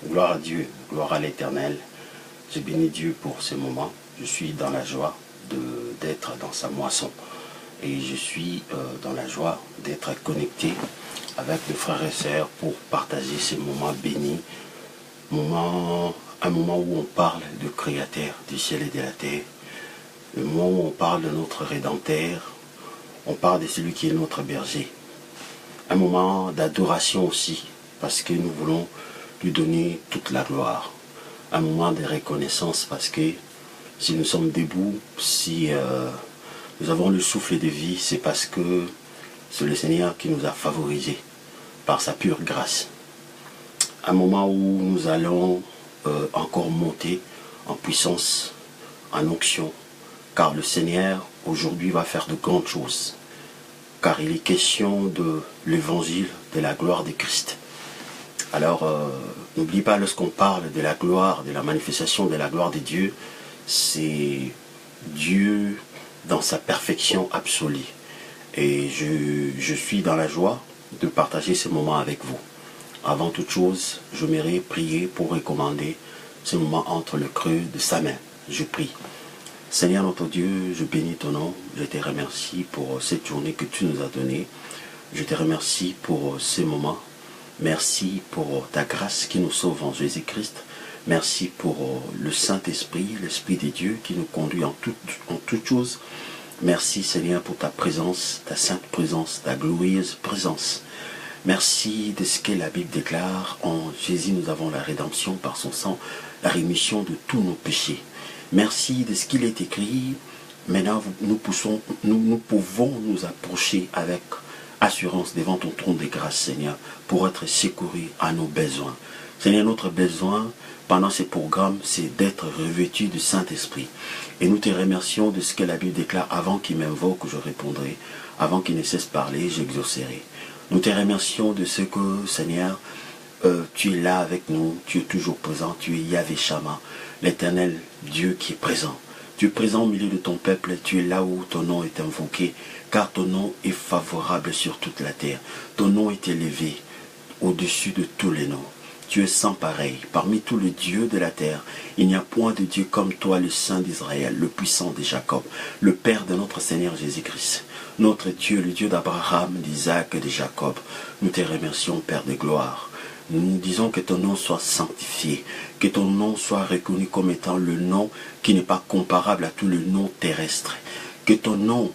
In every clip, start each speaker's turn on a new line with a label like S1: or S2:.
S1: Gloire à Dieu, gloire à l'Éternel. Je bénis Dieu pour ce moment. Je suis dans la joie d'être dans sa moisson. Et je suis dans la joie d'être connecté avec les frères et sœurs pour partager ces moments bénis. Un moment où on parle de Créateur du ciel et de la terre. Le moment où on parle de notre Rédempteur. On parle de celui qui est notre berger. Un moment d'adoration aussi, parce que nous voulons lui donner toute la gloire. Un moment de reconnaissance, parce que si nous sommes debout, si nous avons le souffle de vie, c'est parce que c'est le Seigneur qui nous a favorisés par sa pure grâce. Un moment où nous allons encore monter en puissance, en onction, car le Seigneur aujourd'hui va faire de grandes choses. Car il est question de l'évangile de la gloire de Christ. Alors, n'oublie pas, lorsqu'on parle de la gloire, de la manifestation de la gloire de Dieu, c'est Dieu dans sa perfection absolue. Et je suis dans la joie de partager ce moment avec vous. Avant toute chose, je m'aimerais prier pour recommander ce moment entre le creux de sa main. Je prie. Seigneur notre Dieu, je bénis ton nom, je te remercie pour cette journée que tu nous as donnée. Je te remercie pour ce moment. Merci pour ta grâce qui nous sauve en Jésus-Christ. Merci pour le Saint-Esprit, l'Esprit de Dieu qui nous conduit en toutes choses. Merci Seigneur pour ta présence, ta sainte présence, ta glorieuse présence. Merci de ce que la Bible déclare. En Jésus, nous avons la rédemption par son sang, la rémission de tous nos péchés. Merci de ce qu'il est écrit. Maintenant, nous pouvons nous approcher avec assurance devant ton trône de grâce, Seigneur, pour être secourus à nos besoins. Seigneur, notre besoin pendant ces programmes, c'est d'être revêtu du Saint-Esprit. Et nous te remercions de ce que la Bible déclare. Avant qu'il m'invoque, je répondrai. Avant qu'il ne cesse de parler, j'exaucerai. Nous te remercions de ce que, Seigneur, tu es là avec nous, tu es toujours présent, tu es Yahvé Shama, l'Éternel Dieu qui est présent. Tu es présent au milieu de ton peuple, tu es là où ton nom est invoqué, car ton nom est favorable sur toute la terre. Ton nom est élevé au-dessus de tous les noms. Tu es sans pareil. Parmi tous les dieux de la terre, il n'y a point de Dieu comme toi, le Saint d'Israël, le puissant de Jacob, le Père de notre Seigneur Jésus-Christ. Notre Dieu, le Dieu d'Abraham, d'Isaac et de Jacob. Nous te remercions, Père de gloire. Nous disons que ton nom soit sanctifié, que ton nom soit reconnu comme étant le nom qui n'est pas comparable à tous les noms terrestres. Que ton nom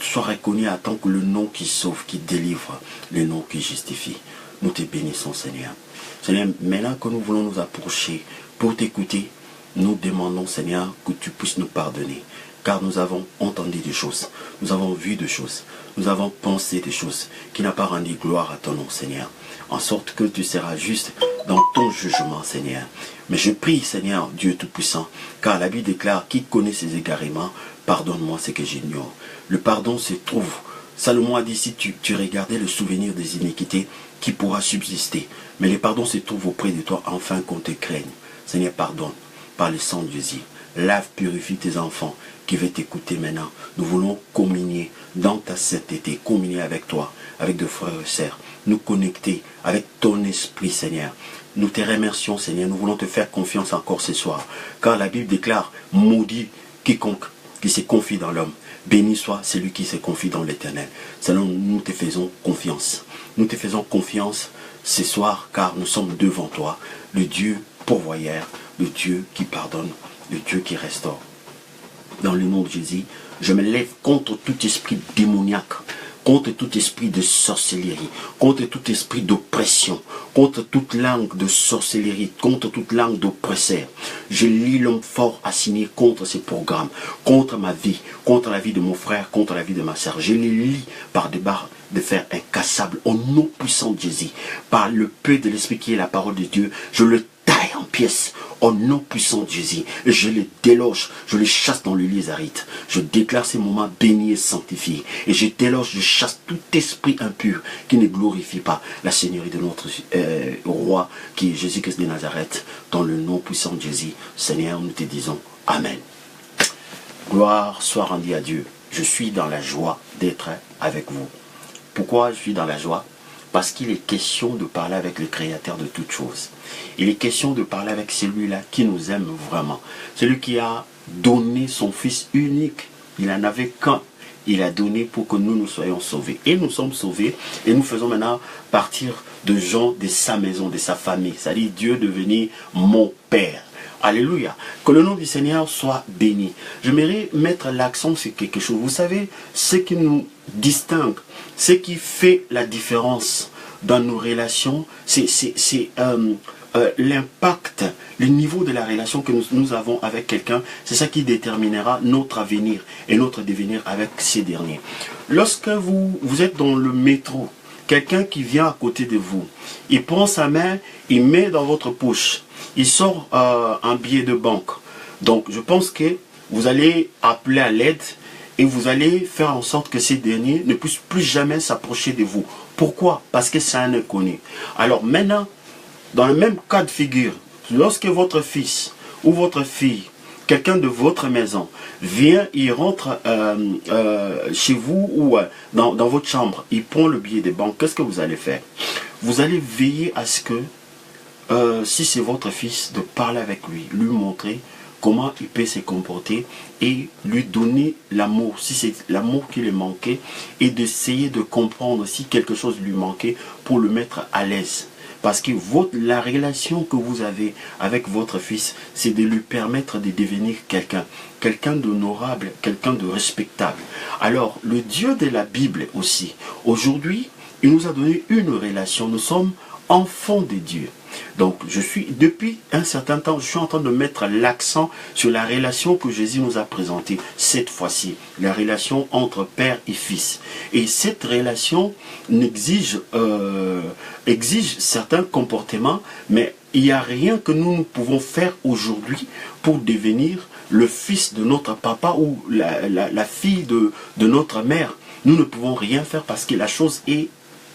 S1: soit reconnu en tant que le nom qui sauve, qui délivre, le nom qui justifie. Nous te bénissons, Seigneur. Seigneur, maintenant que nous voulons nous approcher pour t'écouter, nous demandons, Seigneur, que tu puisses nous pardonner. Car nous avons entendu des choses, nous avons vu des choses, nous avons pensé des choses qui n'ont pas rendu gloire à ton nom, Seigneur. En sorte que tu seras juste dans ton jugement, Seigneur. Mais je prie, Seigneur, Dieu Tout-Puissant, car la Bible déclare, qui connaît ses égarements, pardonne-moi ce que j'ignore. Le pardon se trouve. Salomon a dit, si tu regardais le souvenir des iniquités, qui pourra subsister. Mais le pardon se trouve auprès de toi, afin qu'on te craigne. Seigneur, pardonne, par le sang de Jésus. Lave, purifie tes enfants qui veulent t'écouter maintenant. Nous voulons communier dans ta sainteté, communier avec toi, avec de frères et sœurs, nous connecter avec ton esprit, Seigneur. Nous te remercions, Seigneur. Nous voulons te faire confiance encore ce soir. Car la Bible déclare, maudit quiconque qui se confie dans l'homme. Béni soit celui qui se confie dans l'Éternel. Seigneur, nous te faisons confiance. Nous te faisons confiance ce soir, car nous sommes devant toi, le Dieu pourvoyeur, le Dieu qui pardonne, le Dieu qui restaure. Dans le nom de Jésus, je me lève contre tout esprit démoniaque, contre tout esprit de sorcellerie, contre tout esprit d'oppression, contre toute langue de sorcellerie, contre toute langue d'oppresseur. Je lis l'homme fort assigné contre ces programmes, contre ma vie, contre la vie de mon frère, contre la vie de ma sœur. Je les lis par des barres de fer incassables au nom puissant de Jésus. Par le peu de l'esprit qui est la parole de Dieu, je le taille en pièces au nom puissant de Jésus. Je les déloge, je les chasse dans le lieu aride. Je déclare ces moments bénis et sanctifiés. Et je déloge, je chasse tout esprit impur qui ne glorifie pas la Seigneurie de notre roi qui est Jésus-Christ de Nazareth. Dans le nom puissant de Jésus, Seigneur, nous te disons Amen. Gloire soit rendue à Dieu. Je suis dans la joie d'être avec vous. Pourquoi je suis dans la joie? Parce qu'il est question de parler avec le Créateur de toutes choses. Il est question de parler avec celui-là qui nous aime vraiment. Celui qui a donné son Fils unique. Il n'en avait qu'un. Il a donné pour que nous soyons sauvés. Et nous sommes sauvés. Et nous faisons maintenant partir de gens de sa maison, de sa famille. C'est-à-dire Dieu devenir mon Père. Alléluia. Que le nom du Seigneur soit béni. J'aimerais mettre l'accent sur quelque chose. Vous savez, ce qui nous distingue, ce qui fait la différence dans nos relations, c'est l'impact, le niveau de la relation que nous avons avec quelqu'un. C'est ça qui déterminera notre avenir et notre devenir avec ces derniers. Lorsque vous êtes dans le métro, quelqu'un qui vient à côté de vous, il prend sa main, il met dans votre poche, il sort un billet de banque. Donc je pense que vous allez appeler à l'aide et vous allez faire en sorte que ces derniers ne puissent plus jamais s'approcher de vous. Pourquoi? Parce que c'est un inconnu. Alors maintenant, dans le même cas de figure, lorsque votre fils ou votre fille, quelqu'un de votre maison, vient, il rentre chez vous ou dans votre chambre, il prend le billet de banque, qu'est-ce que vous allez faire? Vous allez veiller à ce que, si c'est votre fils, de parler avec lui, lui montrer comment il peut se comporter et lui donner l'amour, si c'est l'amour qui lui manquait, et d'essayer de comprendre si quelque chose lui manquait pour le mettre à l'aise. Parce que la relation que vous avez avec votre fils, c'est de lui permettre de devenir quelqu'un d'honorable, quelqu'un de respectable. Alors, le Dieu de la Bible aussi, aujourd'hui, il nous a donné une relation. Nous sommes enfants de Dieu. Donc, depuis un certain temps, je suis en train de mettre l'accent sur la relation que Jésus nous a présentée cette fois-ci. La relation entre père et fils. Et cette relation exige certains comportements, mais il n'y a rien que nous pouvons faire aujourd'hui pour devenir le fils de notre papa ou la fille de notre mère. Nous ne pouvons rien faire parce que la chose est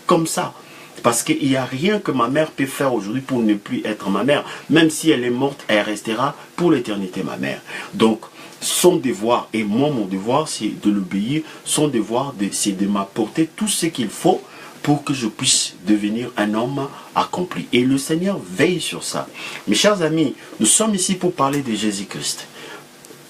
S1: comme ça. Parce qu'il n'y a rien que ma mère peut faire aujourd'hui pour ne plus être ma mère. Même si elle est morte, elle restera pour l'éternité ma mère. Donc, son devoir, et moi mon devoir, c'est de l'obéir. Son devoir, c'est de m'apporter tout ce qu'il faut pour que je puisse devenir un homme accompli. Et le Seigneur veille sur ça. Mes chers amis, nous sommes ici pour parler de Jésus-Christ.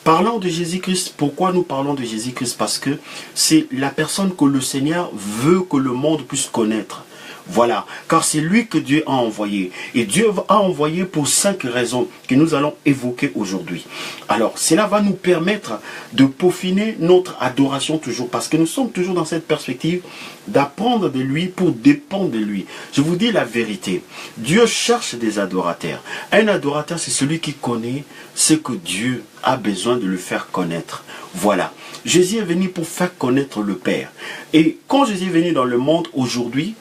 S1: Parlons de Jésus-Christ. Pourquoi nous parlons de Jésus-Christ? Parce que c'est la personne que le Seigneur veut que le monde puisse connaître. Voilà, car c'est lui que Dieu a envoyé. Et Dieu a envoyé pour 5 raisons que nous allons évoquer aujourd'hui. Alors, cela va nous permettre de peaufiner notre adoration toujours. Parce que nous sommes toujours dans cette perspective d'apprendre de lui pour dépendre de lui. Je vous dis la vérité. Dieu cherche des adorateurs. Un adorateur, c'est celui qui connaît ce que Dieu a besoin de le faire connaître. Voilà. Jésus est venu pour faire connaître le Père. Et quand Jésus est venu dans le monde aujourd'hui,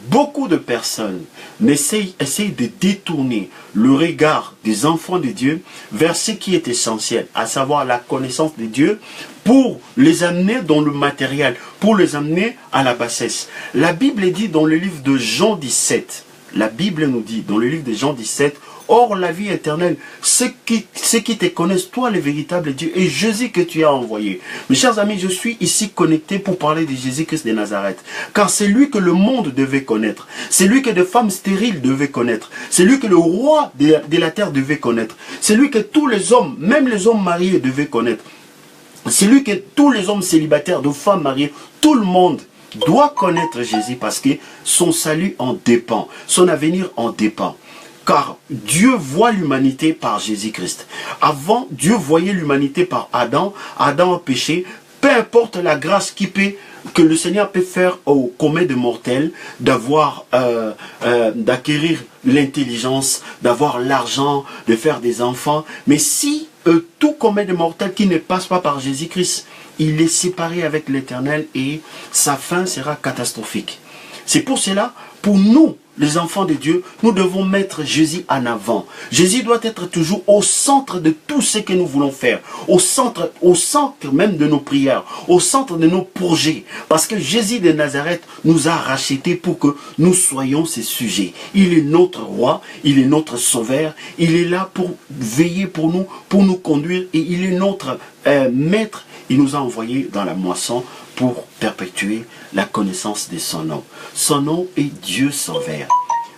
S1: beaucoup de personnes essayent de détourner le regard des enfants de Dieu vers ce qui est essentiel, à savoir la connaissance de Dieu, pour les amener dans le matériel, pour les amener à la bassesse. La Bible dit dans le livre de Jean 17, la Bible nous dit dans le livre de Jean 17, or la vie éternelle, ceux qui te connaissent, toi le véritable Dieu, et Jésus que tu as envoyé. Mes chers amis, je suis ici connecté pour parler de Jésus-Christ de Nazareth. Car c'est lui que le monde devait connaître. C'est lui que des femmes stériles devaient connaître. C'est lui que le roi de la terre devait connaître. C'est lui que tous les hommes, même les hommes mariés, devaient connaître. C'est lui que tous les hommes célibataires, de femmes mariées, tout le monde doit connaître Jésus parce que son salut en dépend. Son avenir en dépend. Car Dieu voit l'humanité par Jésus-Christ. Avant, Dieu voyait l'humanité par Adam. Adam a péché. Peu importe la grâce que le Seigneur peut faire au commun de mortels, d'acquérir l'intelligence, d'avoir l'argent, de faire des enfants. Mais si tout commun de mortels qui ne passe pas par Jésus-Christ, il est séparé avec l'Éternel et sa fin sera catastrophique. C'est pour cela, pour nous, les enfants de Dieu, nous devons mettre Jésus en avant. Jésus doit être toujours au centre de tout ce que nous voulons faire. Au centre même de nos prières, au centre de nos projets. Parce que Jésus de Nazareth nous a rachetés pour que nous soyons ses sujets. Il est notre roi, il est notre sauveur, il est là pour veiller pour nous conduire et il est notre maître. Il nous a envoyés dans la moisson pour perpétuer la connaissance de son nom. Son nom est Dieu Sauveur.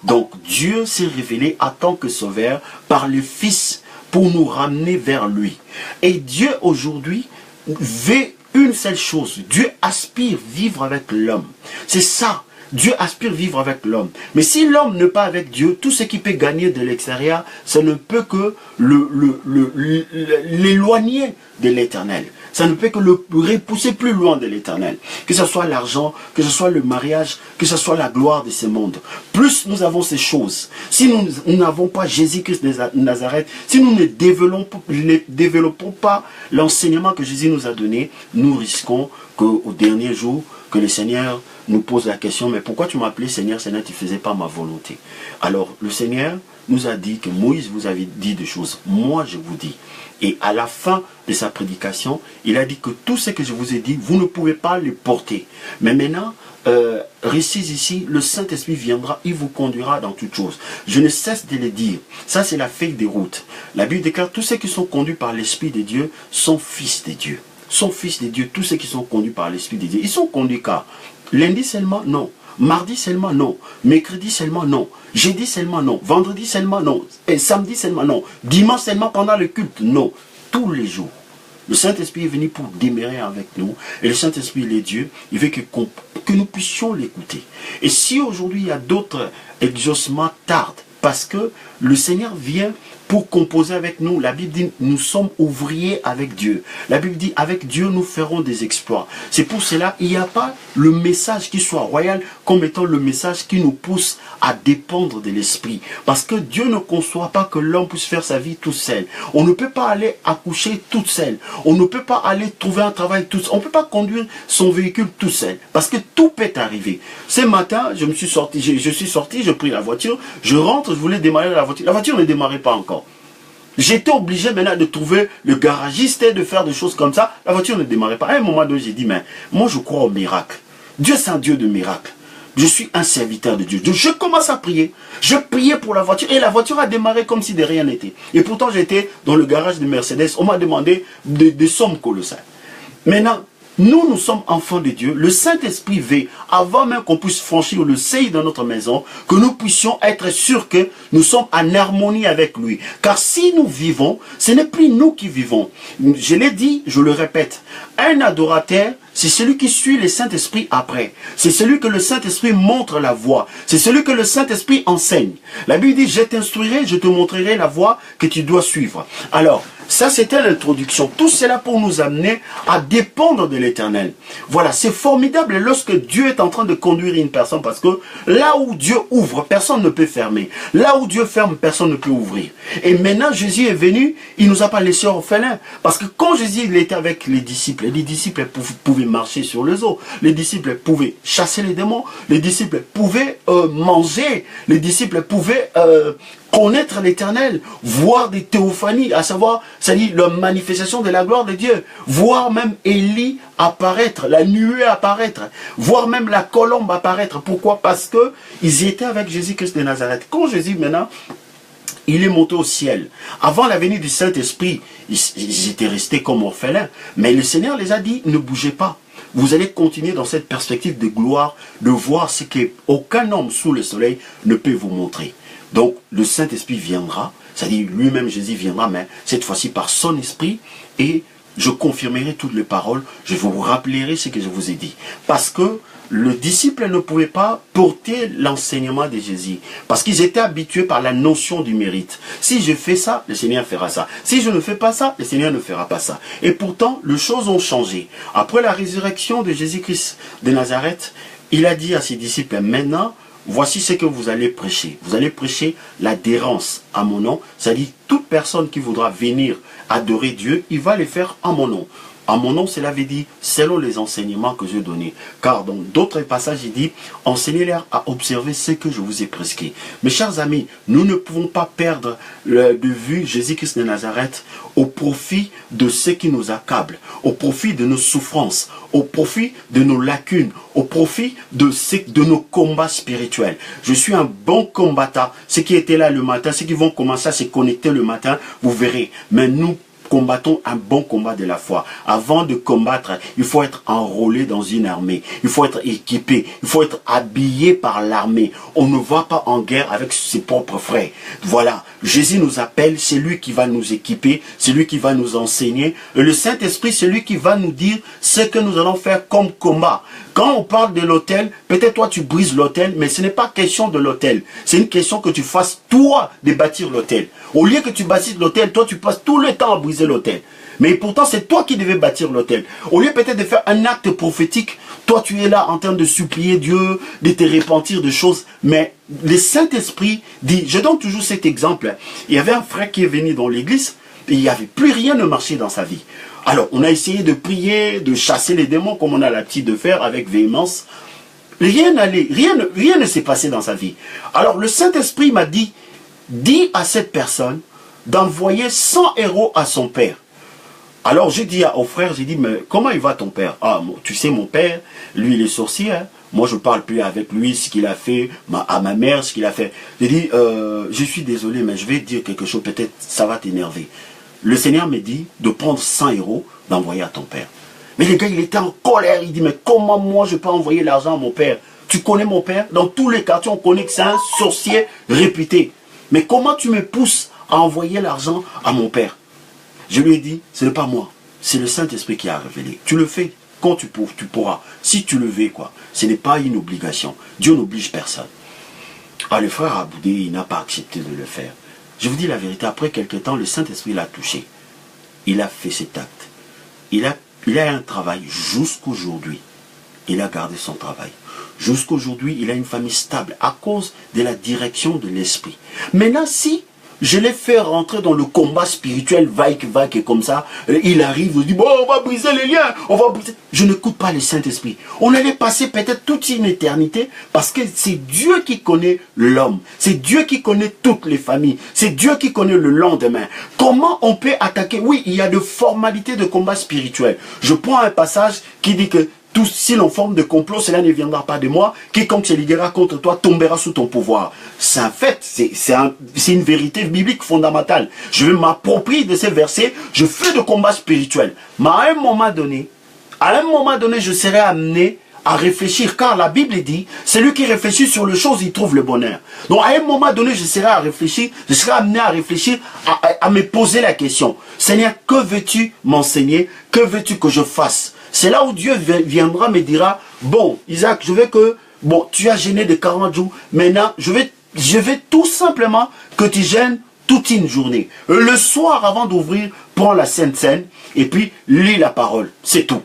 S1: Donc Dieu s'est révélé en tant que Sauveur par le Fils pour nous ramener vers lui. Et Dieu aujourd'hui veut une seule chose. Dieu aspire vivre avec l'homme. C'est ça. Dieu aspire vivre avec l'homme. Mais si l'homme n'est pas avec Dieu, tout ce qu'il peut gagner de l'extérieur, ça ne peut que l'éloigner de l'éternel. Ça ne peut que le repousser plus loin de l'éternel. Que ce soit l'argent, que ce soit le mariage, que ce soit la gloire de ce monde. Plus nous avons ces choses, si nous n'avons pas Jésus-Christ de Nazareth, si nous ne développons pas l'enseignement que Jésus nous a donné, nous risquons qu'au dernier jour, que le Seigneur nous pose la question, mais pourquoi tu m'as appelé Seigneur, Seigneur, tu ne faisais pas ma volonté? Alors, le Seigneur nous a dit que Moïse vous avait dit des choses, moi je vous dis. Et à la fin de sa prédication, il a dit que tout ce que je vous ai dit, vous ne pouvez pas le porter. Mais maintenant, restez ici, le Saint-Esprit viendra, il vous conduira dans toutes choses. Je ne cesse de le dire. Ça, c'est la feuille de route. La Bible déclare, tous ceux qui sont conduits par l'Esprit de Dieu sont fils de Dieu. Sont fils de Dieu, tous ceux qui sont conduits par l'Esprit de Dieu. Ils sont conduits car lundi seulement, non. Mardi seulement, non. Mercredi seulement, non. Jeudi seulement, non. Vendredi seulement, non. Et samedi seulement, non. Dimanche seulement pendant le culte, non. Tous les jours. Le Saint-Esprit est venu pour demeurer avec nous. Et le Saint-Esprit, il est Dieu. Il veut que nous puissions l'écouter. Et si aujourd'hui, il y a d'autres exaucements tardent, parce que le Seigneur vient pour composer avec nous. La Bible dit, nous sommes ouvriers avec Dieu. La Bible dit, avec Dieu, nous ferons des exploits. C'est pour cela, il n'y a pas le message qui soit royal comme étant le message qui nous pousse à dépendre de l'Esprit. Parce que Dieu ne conçoit pas que l'homme puisse faire sa vie tout seul. On ne peut pas aller accoucher tout seul. On ne peut pas aller trouver un travail tout seul. On ne peut pas conduire son véhicule tout seul. Parce que tout peut arriver. Ce matin, je suis sorti, j'ai pris la voiture, je rentre, je voulais démarrer la voiture. La voiture ne démarrait pas encore. J'étais obligé maintenant de trouver le garagiste et de faire des choses comme ça. La voiture ne démarrait pas. À un moment donné, j'ai dit, mais moi je crois au miracle. Dieu c'est un Dieu de miracle. Je suis un serviteur de Dieu. Je commence à prier. Je priais pour la voiture et la voiture a démarré comme si de rien n'était. Et pourtant j'étais dans le garage de Mercedes. On m'a demandé des sommes colossales. Maintenant, nous sommes enfants de Dieu. Le Saint-Esprit veut, avant même qu'on puisse franchir le seuil de notre maison, que nous puissions être sûrs que nous sommes en harmonie avec lui. Car si nous vivons, ce n'est plus nous qui vivons. Je l'ai dit, je le répète. Un adorateur, c'est celui qui suit le Saint-Esprit après. C'est celui que le Saint-Esprit montre la voie. C'est celui que le Saint-Esprit enseigne. La Bible dit, je t'instruirai, je te montrerai la voie que tu dois suivre. Alors, ça c'était l'introduction. Tout cela pour nous amener à dépendre de l'Éternel. Voilà, c'est formidable lorsque Dieu est en train de conduire une personne parce que là où Dieu ouvre, personne ne peut fermer. Là où Dieu ferme, personne ne peut ouvrir. Et maintenant Jésus est venu, il ne nous a pas laissés orphelins. Parce que quand Jésus il était avec les disciples pouvaient marcher sur les eaux. Les disciples pouvaient chasser les démons. Les disciples pouvaient manger. Les disciples pouvaient connaître l'Éternel, voir des théophanies, à savoir, c'est-à-dire la manifestation de la gloire de Dieu, voir même Élie apparaître, la nuée apparaître, voir même la colombe apparaître. Pourquoi? Parce que ils étaient avec Jésus-Christ de Nazareth. Quand Jésus maintenant, il est monté au ciel. Avant la venue du Saint-Esprit, ils étaient restés comme orphelins. Mais le Seigneur les a dit, ne bougez pas. Vous allez continuer dans cette perspective de gloire, de voir ce qu'aucun homme sous le soleil ne peut vous montrer. Donc, le Saint-Esprit viendra, c'est-à-dire lui-même Jésus viendra, mais cette fois-ci par son esprit, et je confirmerai toutes les paroles, je vous rappellerai ce que je vous ai dit. Parce que le disciple ne pouvait pas porter l'enseignement de Jésus, parce qu'ils étaient habitués par la notion du mérite. Si je fais ça, le Seigneur fera ça. Si je ne fais pas ça, le Seigneur ne fera pas ça. Et pourtant, les choses ont changé. Après la résurrection de Jésus-Christ de Nazareth, il a dit à ses disciples, maintenant, voici ce que vous allez prêcher. Vous allez prêcher l'adhérence à mon nom. C'est-à-dire, toute personne qui voudra venir adorer Dieu, il va le faire en mon nom. En mon nom, cela veut dire selon les enseignements que je donnais. Car dans d'autres passages, il dit, enseignez-leur à observer ce que je vous ai prescrit. Mes chers amis, nous ne pouvons pas perdre de vue Jésus-Christ de Nazareth au profit de ce qui nous accable, au profit de nos souffrances, au profit de nos lacunes, au profit de nos combats spirituels. Je suis un bon combattant. Ceux qui étaient là le matin, ceux qui vont commencer à se connecter le matin, vous verrez. Mais nous combattons un bon combat de la foi. Avant de combattre, il faut être enrôlé dans une armée. Il faut être équipé. Il faut être habillé par l'armée. On ne va pas en guerre avec ses propres frères. Voilà. Jésus nous appelle, c'est lui qui va nous équiper, c'est lui qui va nous enseigner. Et le Saint-Esprit, c'est lui qui va nous dire ce que nous allons faire comme combat. Quand on parle de l'autel, peut-être toi tu brises l'autel, mais ce n'est pas question de l'autel. C'est une question que tu fasses toi de bâtir l'autel. Au lieu que tu bâtisses l'autel, toi tu passes tout le temps à briser l'autel. Mais pourtant c'est toi qui devais bâtir l'autel. Au lieu peut-être de faire un acte prophétique, toi tu es là en train de supplier Dieu, de te repentir de choses. Mais le Saint-Esprit dit, je donne toujours cet exemple. Il y avait un frère qui est venu dans l'église, et il n'y avait plus rien de marché dans sa vie. Alors, on a essayé de prier, de chasser les démons, comme on a l'habitude de faire avec véhémence. Rien n'allait, rien ne s'est passé dans sa vie. Alors, le Saint-Esprit m'a dit, dis à cette personne d'envoyer 100 euros à son père. Alors, j'ai dit au frère, j'ai dit, mais comment il va ton père? Ah, tu sais, mon père, lui, il est sorcier, hein. Moi, je ne parle plus avec lui, ce qu'il a fait, à ma mère, ce qu'il a fait. J'ai dit, je suis désolé, mais je vais te dire quelque chose, peut-être ça va t'énerver. Le Seigneur me dit de prendre 100 euros, d'envoyer à ton père. Mais le gars, il était en colère. Il dit, mais comment moi je peux envoyer l'argent à mon père? Tu connais mon père? Dans tous les quartiers, on connaît que c'est un sorcier réputé. Mais comment tu me pousses à envoyer l'argent à mon père? Je lui ai dit, ce n'est pas moi. C'est le Saint-Esprit qui a révélé. Tu le fais quand tu pourras. Si tu le veux, quoi. Ce n'est pas une obligation. Dieu n'oblige personne. Ah, le frère a boudé, il n'a pas accepté de le faire. Je vous dis la vérité, après quelque temps, le Saint-Esprit l'a touché. Il a fait cet acte. Il a un travail jusqu'aujourd'hui. Il a gardé son travail. Jusqu'aujourd'hui, il a une famille stable à cause de la direction de l'Esprit. Maintenant, si je l'ai fait rentrer dans le combat spirituel, vague et comme ça, il arrive, il dit, bon, on va briser les liens, on va briser. Je n'écoute pas le Saint-Esprit. On allait passer peut-être toute une éternité parce que c'est Dieu qui connaît l'homme. C'est Dieu qui connaît toutes les familles. C'est Dieu qui connaît le lendemain. Comment on peut attaquer? Oui, il y a de formalités de combat spirituel. Je prends un passage qui dit que si l'on forme de complot, cela ne viendra pas de moi. Quiconque se liguera contre toi tombera sous ton pouvoir. C'est un fait, c'est une vérité biblique fondamentale. Je vais m'approprier de ces versets, je fais de combat spirituel. Mais à un moment donné, je serai amené à réfléchir, car la Bible dit, celui qui réfléchit sur les choses, il trouve le bonheur. Donc à un moment donné, je serai amené à réfléchir, à me poser la question. Seigneur, que veux-tu m'enseigner? Que veux-tu que je fasse? C'est là où Dieu viendra me dira, bon, Isaac, je veux que, bon, tu as gêné de 40 jours, maintenant, je vais tout simplement que tu gênes toute une journée. Le soir, avant d'ouvrir, prends la Sainte Seine, et puis lis la parole. C'est tout.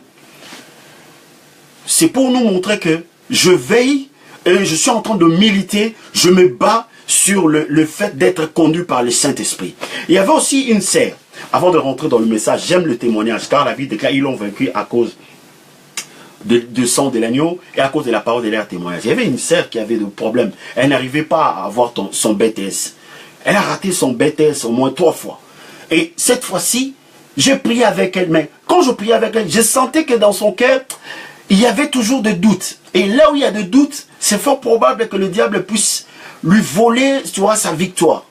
S1: C'est pour nous montrer que je veille, et je suis en train de militer, je me bats sur le fait d'être conduit par le Saint-Esprit. Il y avait aussi une sœur. Avant de rentrer dans le message, j'aime le témoignage, car la vie déclare, ils l'ont vaincu à cause de sang de l'agneau et à cause de la parole de leur témoignage. Il y avait une sœur qui avait des problèmes. Elle n'arrivait pas à avoir son BTS. Elle a raté son BTS au moins 3 fois. Et cette fois-ci, j'ai prié avec elle. Mais quand je priais avec elle, je sentais que dans son cœur, il y avait toujours des doutes. Et là où il y a des doutes, c'est fort probable que le diable puisse lui voler, tu vois, sa victoire.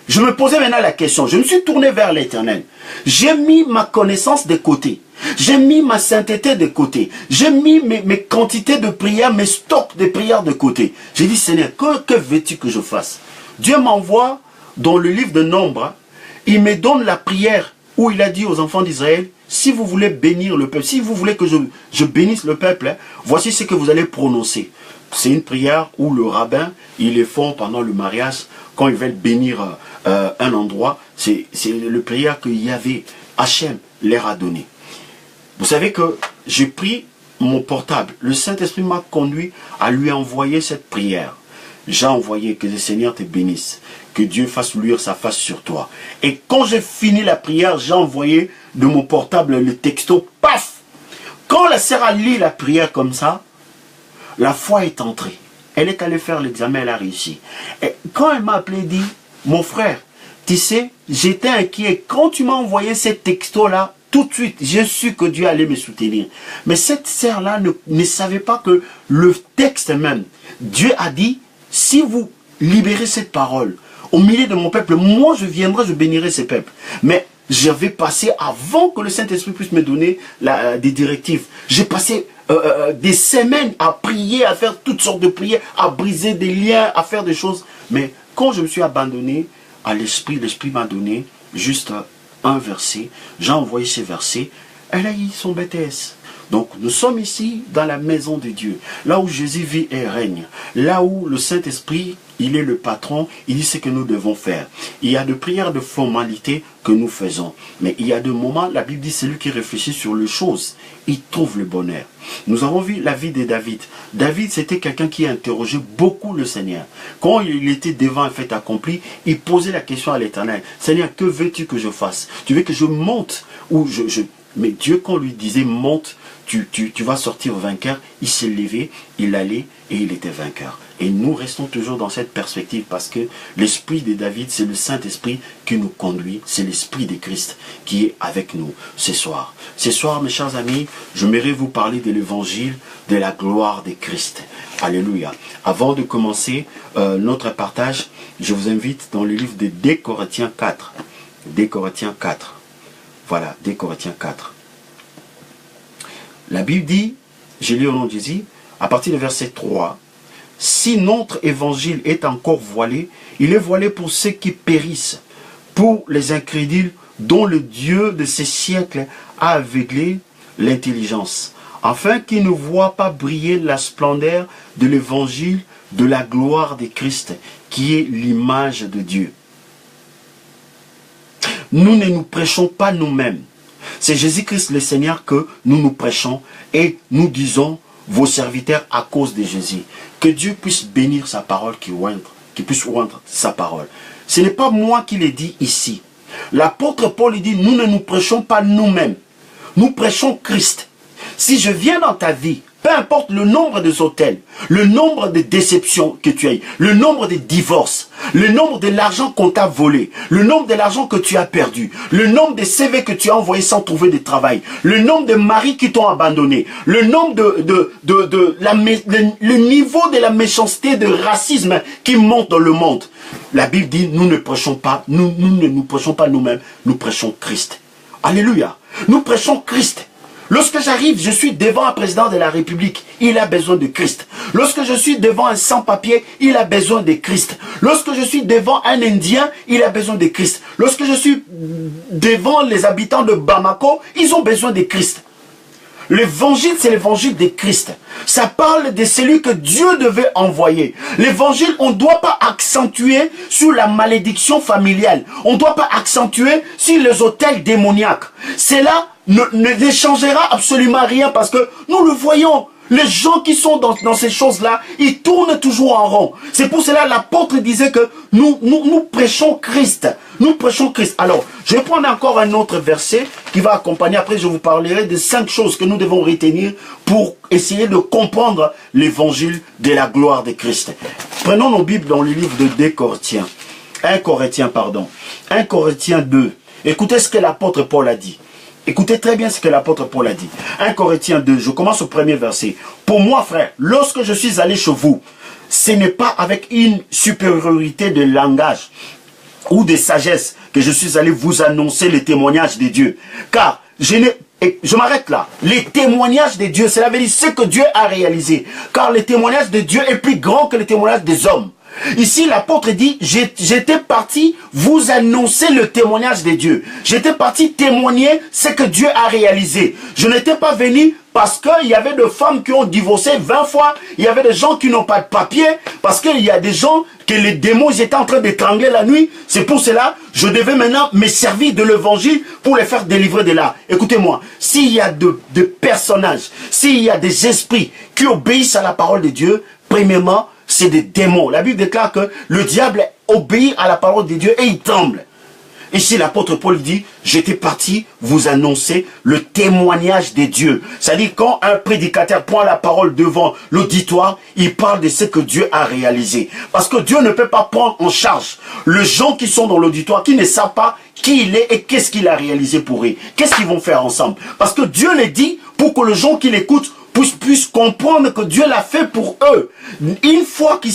S1: Je me posais maintenant la question. Je me suis tourné vers l'Éternel. J'ai mis ma connaissance de côté. J'ai mis ma sainteté de côté. J'ai mis mes quantités de prières, mes stocks de prières de côté. J'ai dit, Seigneur, que veux-tu que je fasse? Dieu m'envoie dans le livre de Nombres. Il me donne la prière où il a dit aux enfants d'Israël, si vous voulez bénir le peuple, si vous voulez que je bénisse le peuple, voici ce que vous allez prononcer. C'est une prière où le rabbin, il les font pendant le mariage, quand ils veulent bénir un endroit. C'est le prière que Yahvé, Hachem, leur a donné. Vous savez que j'ai pris mon portable. Le Saint-Esprit m'a conduit à lui envoyer cette prière. J'ai envoyé que le Seigneur te bénisse, que Dieu fasse luire sa face sur toi. Et quand j'ai fini la prière, j'ai envoyé de mon portable le texto, paf! Quand la sœur a lu la prière comme ça, la foi est entrée. Elle est allée faire l'examen, elle a réussi. Et quand elle m'a appelé, elle dit, mon frère, tu sais, j'étais inquiet. Quand tu m'as envoyé ce texto-là, tout de suite, j'ai su que Dieu allait me soutenir. Mais cette sœur-là ne savait pas que le texte même, Dieu a dit, si vous libérez cette parole au milieu de mon peuple, moi je viendrai, je bénirai ce peuple. Mais j'avais passé, avant que le Saint-Esprit puisse me donner des directives, j'ai passé des semaines à prier, à faire toutes sortes de prières, à briser des liens, à faire des choses. Mais quand je me suis abandonné à l'Esprit, l'Esprit m'a donné juste un verset. J'ai envoyé ce verset. Elle a eu son BTS. Donc nous sommes ici dans la maison de Dieu, là où Jésus vit et règne, là où le Saint-Esprit, il est le patron, il dit ce que nous devons faire. Il y a de prières de formalité que nous faisons, mais il y a de moments, la Bible dit, celui qui réfléchit sur les choses, il trouve le bonheur. Nous avons vu la vie de David. David, c'était quelqu'un qui interrogeait beaucoup le Seigneur. Quand il était devant un fait accompli, il posait la question à l'Éternel. Seigneur, que veux-tu que je fasse? Tu veux que je monte ou Mais Dieu, quand lui disait monte, tu vas sortir vainqueur, il s'est levé, il allait et il était vainqueur. Et nous restons toujours dans cette perspective parce que l'esprit de David, c'est le Saint-Esprit qui nous conduit, c'est l'esprit de Christ qui est avec nous ce soir. Ce soir, mes chers amis, j'aimerais vous parler de l'évangile de la gloire de Christ. Alléluia. Avant de commencer notre partage, je vous invite dans le livre de 2 Corinthiens 4. 2 Corinthiens 4. Voilà, 2 Corinthiens 4. La Bible dit, je lis au nom de Jésus, à partir du verset 3, « Si notre évangile est encore voilé, il est voilé pour ceux qui périssent, pour les incrédules dont le Dieu de ces siècles a aveuglé l'intelligence, afin qu'ils ne voient pas briller la splendeur de l'évangile de la gloire de Christ, qui est l'image de Dieu. » Nous ne nous prêchons pas nous-mêmes. C'est Jésus-Christ le Seigneur que nous prêchons et nous disons vos serviteurs à cause de Jésus. Que Dieu puisse bénir sa parole, qui puisse oindre sa parole. Ce n'est pas moi qui l'ai dit ici. L'apôtre Paul dit, nous ne nous prêchons pas nous-mêmes. Nous prêchons Christ. Si je viens dans ta vie, peu importe le nombre des hôtels, le nombre de déceptions que tu as eu, le nombre de divorces, le nombre de l'argent qu'on t'a volé, le nombre de l'argent que tu as perdu, le nombre de CV que tu as envoyés sans trouver de travail, le nombre de maris qui t'ont abandonné, le nombre le niveau de la méchanceté, de racisme qui monte dans le monde. La Bible dit, nous ne prêchons pas, nous ne nous prêchons pas nous-mêmes, nous prêchons Christ. Alléluia. Nous prêchons Christ. Lorsque j'arrive, je suis devant un président de la République, il a besoin de Christ. Lorsque je suis devant un sans-papier, il a besoin de Christ. Lorsque je suis devant un Indien, il a besoin de Christ. Lorsque je suis devant les habitants de Bamako, ils ont besoin de Christ. L'évangile, c'est l'évangile de Christ. Ça parle de celui que Dieu devait envoyer. L'évangile, on ne doit pas accentuer sur la malédiction familiale. On ne doit pas accentuer sur les hôtels démoniaques. Cela ne changera absolument rien parce que nous le voyons. Les gens qui sont dans ces choses-là, ils tournent toujours en rond. C'est pour cela l'apôtre disait que nous prêchons Christ. Nous prêchons Christ. Alors, je vais prendre encore un autre verset qui va accompagner. Après, je vous parlerai de 5 choses que nous devons retenir pour essayer de comprendre l'évangile de la gloire de Christ. Prenons nos Bibles dans le livre de 2 Corinthiens. 1 Corinthiens 2. Écoutez ce que l'apôtre Paul a dit. Écoutez très bien ce que l'apôtre Paul a dit. 1 Corinthiens 2, je commence au premier verset. Pour moi, frère, lorsque je suis allé chez vous, ce n'est pas avec une supériorité de langage ou de sagesse que je suis allé vous annoncer les témoignages de Dieu. Car je m'arrête là. Les témoignages de Dieu, cela veut dire ce que Dieu a réalisé. Car le témoignage de Dieu est plus grand que le témoignage des hommes. Ici, l'apôtre dit, j'étais parti vous annoncer le témoignage de Dieu. J'étais parti témoigner ce que Dieu a réalisé. Je n'étais pas venu parce qu'il y avait des femmes qui ont divorcé 20 fois. Il y avait des gens qui n'ont pas de papier. Parce qu'il y a des gens que les démons étaient en train d'étrangler la nuit. C'est pour cela je devais maintenant me servir de l'évangile pour les faire délivrer de là. Écoutez-moi, s'il y a de personnages, s'il y a des esprits qui obéissent à la parole de Dieu, premièrement, c'est des démons. La Bible déclare que le diable obéit à la parole de Dieu et il tremble. Ici, l'apôtre Paul dit, j'étais parti vous annoncer le témoignage de Dieu. C'est-à-dire, quand un prédicateur prend la parole devant l'auditoire, il parle de ce que Dieu a réalisé. Parce que Dieu ne peut pas prendre en charge les gens qui sont dans l'auditoire, qui ne savent pas qui il est et qu'est-ce qu'il a réalisé pour eux. Qu'est-ce qu'ils vont faire ensemble? Parce que Dieu le dit pour que les gens qui l'écoutent puissent comprendre que Dieu l'a fait pour eux. Une fois qu'ils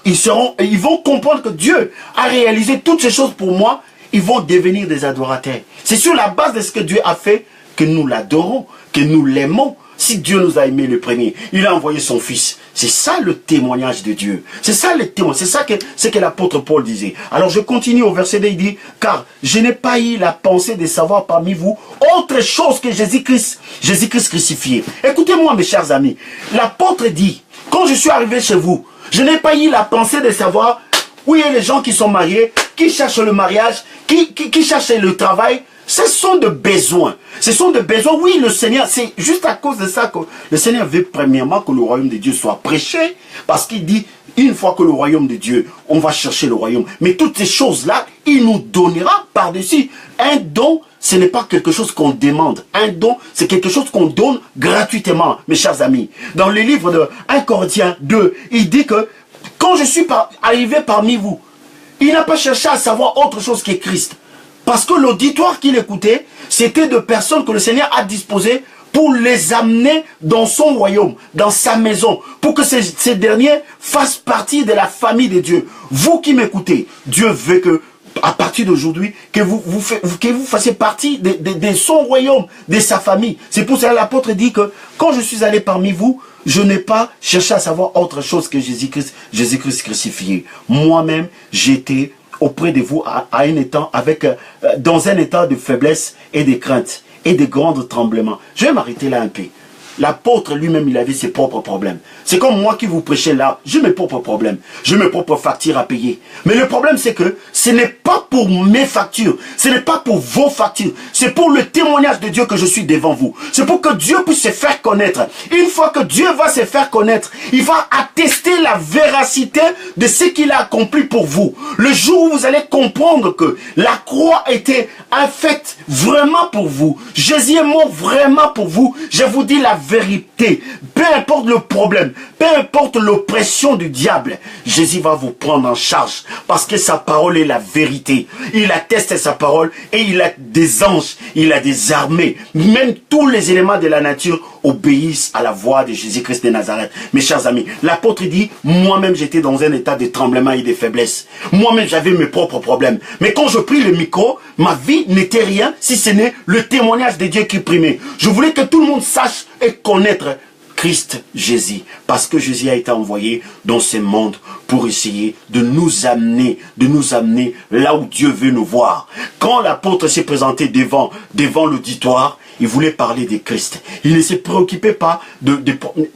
S1: ils vont comprendre que Dieu a réalisé toutes ces choses pour moi. ils vont devenir des adorateurs. C'est sur la base de ce que Dieu a fait que nous l'adorons, que nous l'aimons. Si Dieu nous a aimés le premier, il a envoyé son Fils. C'est ça le témoignage de Dieu. C'est ça le témoignage. C'est ça que l'apôtre Paul disait. Alors je continue au verset 2, il dit, car je n'ai pas eu la pensée de savoir parmi vous autre chose que Jésus-Christ crucifié. Écoutez-moi mes chers amis. L'apôtre dit, quand je suis arrivé chez vous, je n'ai pas eu la pensée de savoir où il y a les gens qui sont mariés, qui cherchent le mariage, qui cherchent le travail. Ce sont des besoins. Ce sont des besoins. Oui, le Seigneur, c'est juste à cause de ça que le Seigneur veut premièrement que le royaume de Dieu soit prêché. Parce qu'il dit, une fois que le royaume de Dieu, on va chercher le royaume. Mais toutes ces choses-là, il nous donnera par-dessus. Un don, ce n'est pas quelque chose qu'on demande. Un don, c'est quelque chose qu'on donne gratuitement, mes chers amis. Dans le livre de 1 Corinthiens 2, il dit que quand je suis arrivé parmi vous, il n'a pas cherché à savoir autre chose que Christ. Parce que l'auditoire qu'il écoutait, c'était de personnes que le Seigneur a disposées pour les amener dans son royaume, dans sa maison, pour que ces derniers fassent partie de la famille de Dieu. Vous qui m'écoutez, Dieu veut que, à partir d'aujourd'hui, que vous fassiez partie de son royaume, de sa famille. C'est pour ça que l'apôtre dit que quand je suis allé parmi vous, je n'ai pas cherché à savoir autre chose que Jésus-Christ crucifié. Moi-même, j'étais auprès de vous dans un état de faiblesse et de crainte et de grands tremblements. Je vais m'arrêter là un peu. L'apôtre lui-même, il avait ses propres problèmes. C'est comme moi qui vous prêchais là, j'ai mes propres problèmes. J'ai mes propres factures à payer. Mais le problème, c'est que ce n'est pas pour mes factures. Ce n'est pas pour vos factures. C'est pour le témoignage de Dieu que je suis devant vous. C'est pour que Dieu puisse se faire connaître. Une fois que Dieu va se faire connaître, il va attester la véracité de ce qu'il a accompli pour vous. Le jour où vous allez comprendre que la croix était un fait vraiment pour vous. Jésus est mort vraiment pour vous. Je vous dis la vérité. Peu importe le problème, peu importe l'oppression du diable, Jésus va vous prendre en charge parce que sa parole est la vérité. Il atteste sa parole et il a des anges, il a des armées. Même tous les éléments de la nature obéissent à la voix de Jésus-Christ de Nazareth. Mes chers amis, l'apôtre dit, moi-même j'étais dans un état de tremblement et de faiblesse. Moi-même j'avais mes propres problèmes. Mais quand je pris le micro, ma vie n'était rien si ce n'est le témoignage de Dieu qui primait. Je voulais que tout le monde sache et connaître Christ Jésus, parce que Jésus a été envoyé dans ce monde pour essayer de nous amener là où Dieu veut nous voir. Quand l'apôtre s'est présenté devant l'auditoire, il voulait parler de Christ. Il ne se préoccupait pas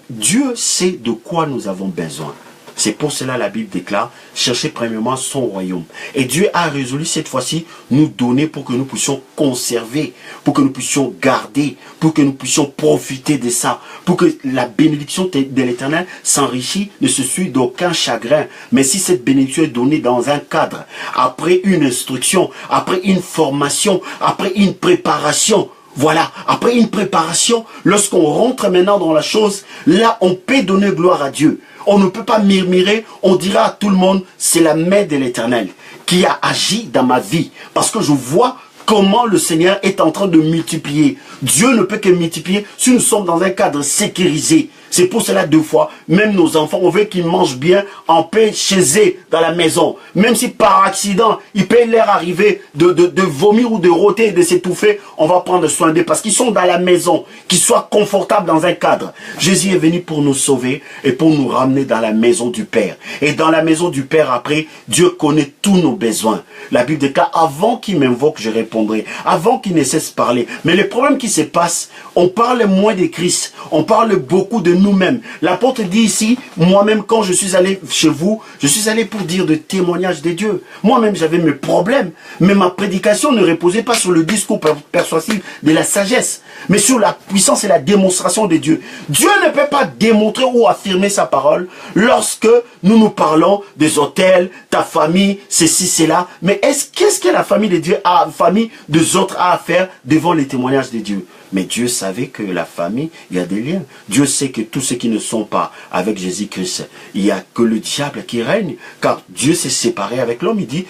S1: Dieu sait de quoi nous avons besoin. C'est pour cela la Bible déclare, cherchez premièrement son royaume. Et Dieu a résolu cette fois-ci nous donner pour que nous puissions conserver, pour que nous puissions garder, pour que nous puissions profiter de ça, pour que la bénédiction de l'Éternel s'enrichit, ne se suit d'aucun chagrin. Mais si cette bénédiction est donnée dans un cadre, après une instruction, après une formation, après une préparation, voilà, après une préparation, lorsqu'on rentre maintenant dans la chose, là on peut donner gloire à Dieu. On ne peut pas murmurer, on dira à tout le monde, c'est la main de l'Éternel qui a agi dans ma vie. Parce que je vois comment le Seigneur est en train de multiplier. Dieu ne peut que multiplier si nous sommes dans un cadre sécurisé. C'est pour cela, deux fois, même nos enfants, on veut qu'ils mangent bien en paix chez eux, dans la maison. Même si par accident, il peut leur arriver de vomir ou de rôter et de s'étouffer, on va prendre soin d'eux parce qu'ils sont dans la maison, qu'ils soient confortables dans un cadre. Jésus est venu pour nous sauver et pour nous ramener dans la maison du Père. Et dans la maison du Père, après, Dieu connaît tous nos besoins. La Bible déclare, avant qu'il m'invoque, je répondrai. Avant qu'il ne cesse de parler. Mais le problème qui se passe, on parle moins de Christ. On parle beaucoup de nous-mêmes. L'apôtre dit ici, moi-même quand je suis allé chez vous, je suis allé pour dire de témoignages de Dieu. Moi-même j'avais mes problèmes, mais ma prédication ne reposait pas sur le discours persuasif de la sagesse, mais sur la puissance et la démonstration de Dieu. Dieu ne peut pas démontrer ou affirmer sa parole lorsque nous parlons des hôtels, ta famille, ceci, cela. Mais qu'est-ce que la famille de Dieu a, la famille des autres a à faire devant les témoignages de Dieu? Mais Dieu savait que la famille, il y a des liens. Dieu sait que tous ceux qui ne sont pas avec Jésus-Christ, il n'y a que le diable qui règne. Car Dieu s'est séparé avec l'homme. Il dit,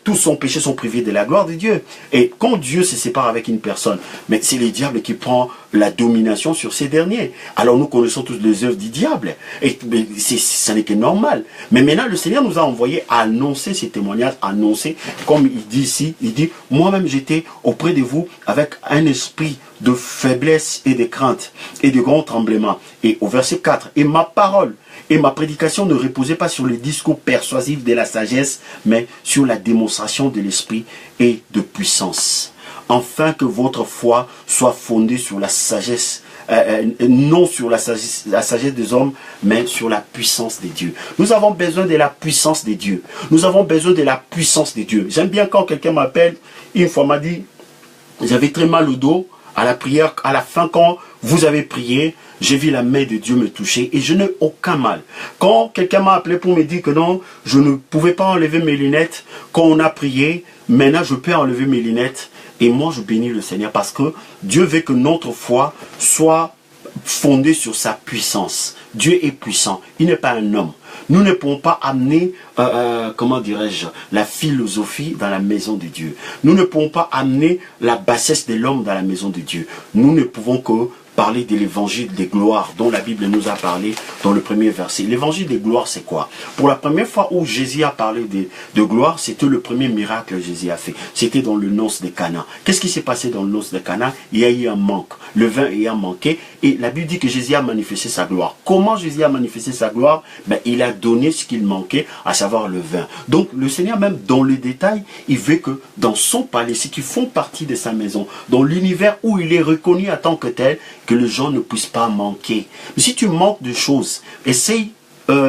S1: tous son péchés sont privés de la gloire de Dieu. Et quand Dieu se sépare avec une personne, mais c'est le diable qui prend la domination sur ces derniers. Alors nous connaissons tous les œuvres du diable. Et ça n'est que normal. Mais maintenant, le Seigneur nous a envoyé à annoncer ces témoignages, annoncer, comme il dit ici, il dit, moi-même j'étais auprès de vous avec un esprit de faiblesse et de crainte et de grand tremblement. Et au verset 4, et ma parole et ma prédication ne reposait pas sur les discours persuasifs de la sagesse, mais sur la démonstration de l'esprit et de puissance. Afin que votre foi soit fondée sur la sagesse, non sur la sagesse des hommes, mais sur la puissance des dieux. Nous avons besoin de la puissance des dieux. Nous avons besoin de la puissance des dieux. J'aime bien quand quelqu'un m'appelle, une fois m'a dit, j'avais très mal au dos, à la prière, à la fin quand vous avez prié, j'ai vu la main de Dieu me toucher et je n'ai aucun mal. Quand quelqu'un m'a appelé pour me dire que non, je ne pouvais pas enlever mes lunettes, quand on a prié, maintenant je peux enlever mes lunettes. Et moi, je bénis le Seigneur parce que Dieu veut que notre foi soit fondée sur sa puissance. Dieu est puissant. Il n'est pas un homme. Nous ne pouvons pas amener, comment dirais-je, la philosophie dans la maison de Dieu. Nous ne pouvons pas amener la bassesse de l'homme dans la maison de Dieu. Nous ne pouvons que parler de l'évangile des gloires dont la Bible nous a parlé dans le premier verset. L'évangile des gloires, c'est quoi? Pour la première fois où Jésus a parlé de gloire, c'était le premier miracle que Jésus a fait. C'était dans le noce de Cana. Qu'est-ce qui s'est passé dans le noce de Cana? Il y a eu un manque. Le vin ayant manqué. Et la Bible dit que Jésus a manifesté sa gloire. Comment Jésus a manifesté sa gloire? Ben, il a donné ce qu'il manquait, à savoir le vin. Donc le Seigneur, même dans le détail, il veut que dans son palais, ceux qui font partie de sa maison, dans l'univers où il est reconnu en tant que tel, que les gens ne puissent pas manquer. Mais si tu manques de choses, essaye,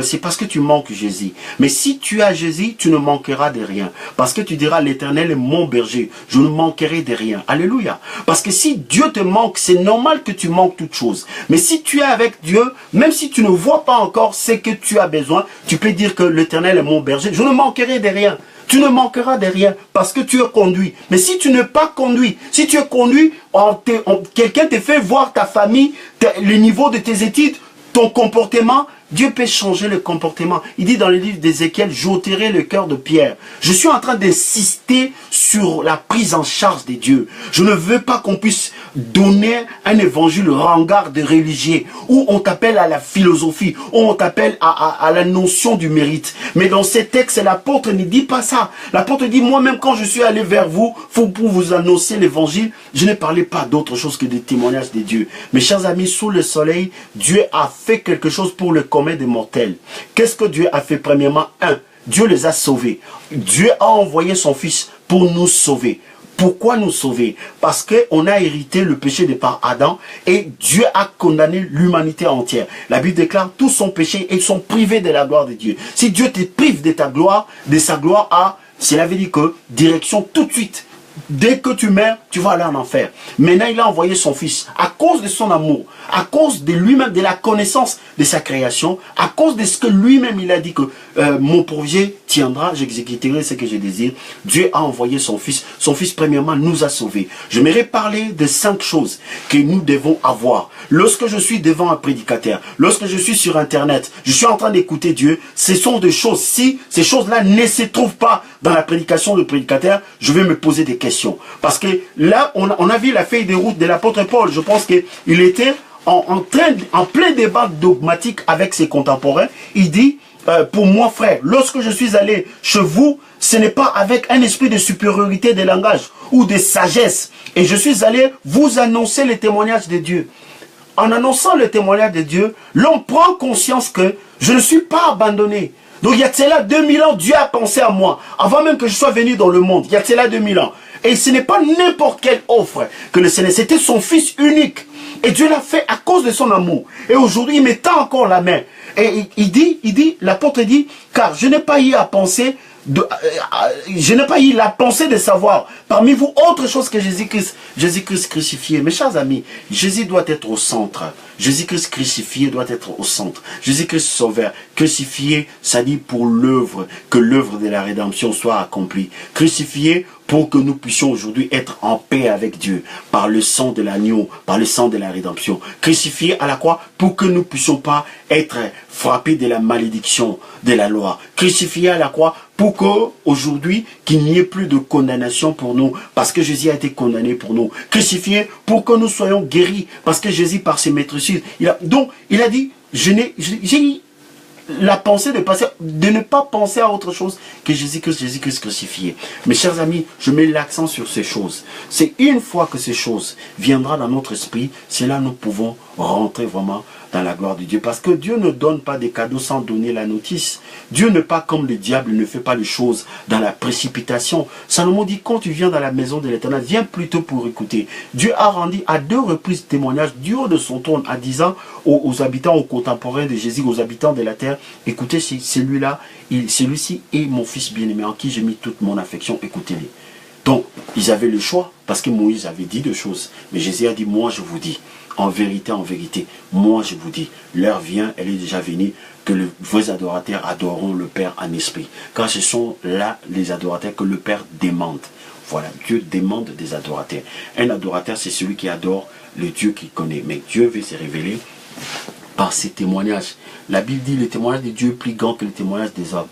S1: c'est parce que tu manques Jésus. Mais si tu as Jésus, tu ne manqueras de rien. Parce que tu diras, l'Éternel est mon berger, je ne manquerai de rien. Alléluia. Parce que si Dieu te manque, c'est normal que tu manques toutes choses. Mais si tu es avec Dieu, même si tu ne vois pas encore ce que tu as besoin, tu peux dire que l'Éternel est mon berger, je ne manquerai de rien. Tu ne manqueras de rien parce que tu es conduit. Mais si tu n'es pas conduit, si tu es conduit, quelqu'un te fait voir ta famille, le niveau de tes études, ton comportement, Dieu peut changer le comportement. Il dit dans le livre d'Ézéchiel, j'ôterai le cœur de pierre. Je suis en train d'insister sur la prise en charge des dieux. Je ne veux pas qu'on puisse donner un évangile ringard de religieux, où on t'appelle à la philosophie, où on t'appelle à la notion du mérite. Mais dans ces textes, l'apôtre ne dit pas ça. L'apôtre dit, moi-même quand je suis allé vers vous, pour vous annoncer l'évangile, je ne parlais pas d'autre chose que des témoignages des dieux. Mes chers amis, sous le soleil, Dieu a fait quelque chose pour le commun des mortels. Qu'est-ce que Dieu a fait? Premièrement, Dieu les a sauvés. Dieu a envoyé son Fils pour nous sauver. Pourquoi nous sauver? Parce qu'on a hérité le péché de par Adam et Dieu a condamné l'humanité entière. La Bible déclare tous son péché et ils sont privés de la gloire de Dieu. Si Dieu te prive de ta gloire, de sa gloire, cela veut dire que direction tout de suite. Dès que tu meurs, tu vas aller en enfer. Maintenant, il a envoyé son Fils à cause de son amour, à cause de lui-même, de la connaissance de sa création, à cause de ce que lui-même il a dit que mon projet tiendra, j'exécuterai ce que je désire. Dieu a envoyé son Fils. Son Fils, premièrement, nous a sauvés. J'aimerais parler de 5 choses que nous devons avoir. Lorsque je suis devant un prédicateur, lorsque je suis sur Internet, je suis en train d'écouter Dieu, ce sont des choses. Si ces choses-là ne se trouvent pas dans la prédication du prédicateur, je vais me poser des questions. Parce que là, on a vu la feuille de route de l'apôtre Paul. Je pense qu'il était en plein débat dogmatique avec ses contemporains. Il dit, pour moi frère, lorsque je suis allé chez vous, ce n'est pas avec un esprit de supériorité de langage ou de sagesse. Et je suis allé vous annoncer les témoignages de Dieu. En annonçant le témoignage de Dieu, l'on prend conscience que je ne suis pas abandonné. Donc il y a de cela 2000 ans, Dieu a pensé à moi. Avant même que je sois venu dans le monde, il y a de cela 2000 ans. Et ce n'est pas n'importe quelle offre que le Seigneur, c'était son Fils unique. Et Dieu l'a fait à cause de son amour. Et aujourd'hui, il me tend encore la main. Et l'apôtre dit, car je n'ai pas eu à penser, je n'ai pas eu la pensée de savoir parmi vous autre chose que Jésus-Christ crucifié. Mes chers amis, Jésus doit être au centre. Jésus-Christ crucifié doit être au centre. Jésus-Christ sauveur, crucifié, ça dit pour l'œuvre, que l'œuvre de la rédemption soit accomplie. Crucifié pour que nous puissions aujourd'hui être en paix avec Dieu, par le sang de l'agneau, par le sang de la rédemption. Crucifié à la croix pour que nous ne puissions pas être frappés de la malédiction de la loi. Crucifié à la croix pour qu'aujourd'hui, qu'il n'y ait plus de condamnation pour nous, parce que Jésus a été condamné pour nous. Crucifié pour que nous soyons guéris, parce que Jésus, par ses maîtresses, donc il a dit, j'ai la pensée de ne pas penser à autre chose que Jésus-Christ crucifié. Mes chers amis, je mets l'accent sur ces choses. C'est une fois que ces choses viendront dans notre esprit, c'est là que nous pouvons rentrer vraiment dans la gloire de Dieu. Parce que Dieu ne donne pas des cadeaux sans donner la notice. Dieu n'est pas comme le diable, ne fait pas les choses dans la précipitation. Salomon dit, quand tu viens dans la maison de l'Éternel, viens plutôt pour écouter. Dieu a rendu à 2 reprises témoignage du haut de son trône en disant aux habitants, aux contemporains de Jésus, aux habitants de la terre, écoutez, celui-là, celui-ci est mon fils bien-aimé en qui j'ai mis toute mon affection, écoutez-les. Donc, ils avaient le choix, parce que Moïse avait dit 2 choses. Mais Jésus a dit, moi je vous dis, en vérité, moi je vous dis, l'heure vient, elle est déjà venue, que les vrais adorateurs adoreront le Père en esprit. Car ce sont là les adorateurs que le Père demande. Voilà, Dieu demande des adorateurs. Un adorateur, c'est celui qui adore le Dieu qu'il connaît. Mais Dieu veut se révéler par ses témoignages. La Bible dit, le témoignage de Dieu est plus grand que le témoignage des hommes.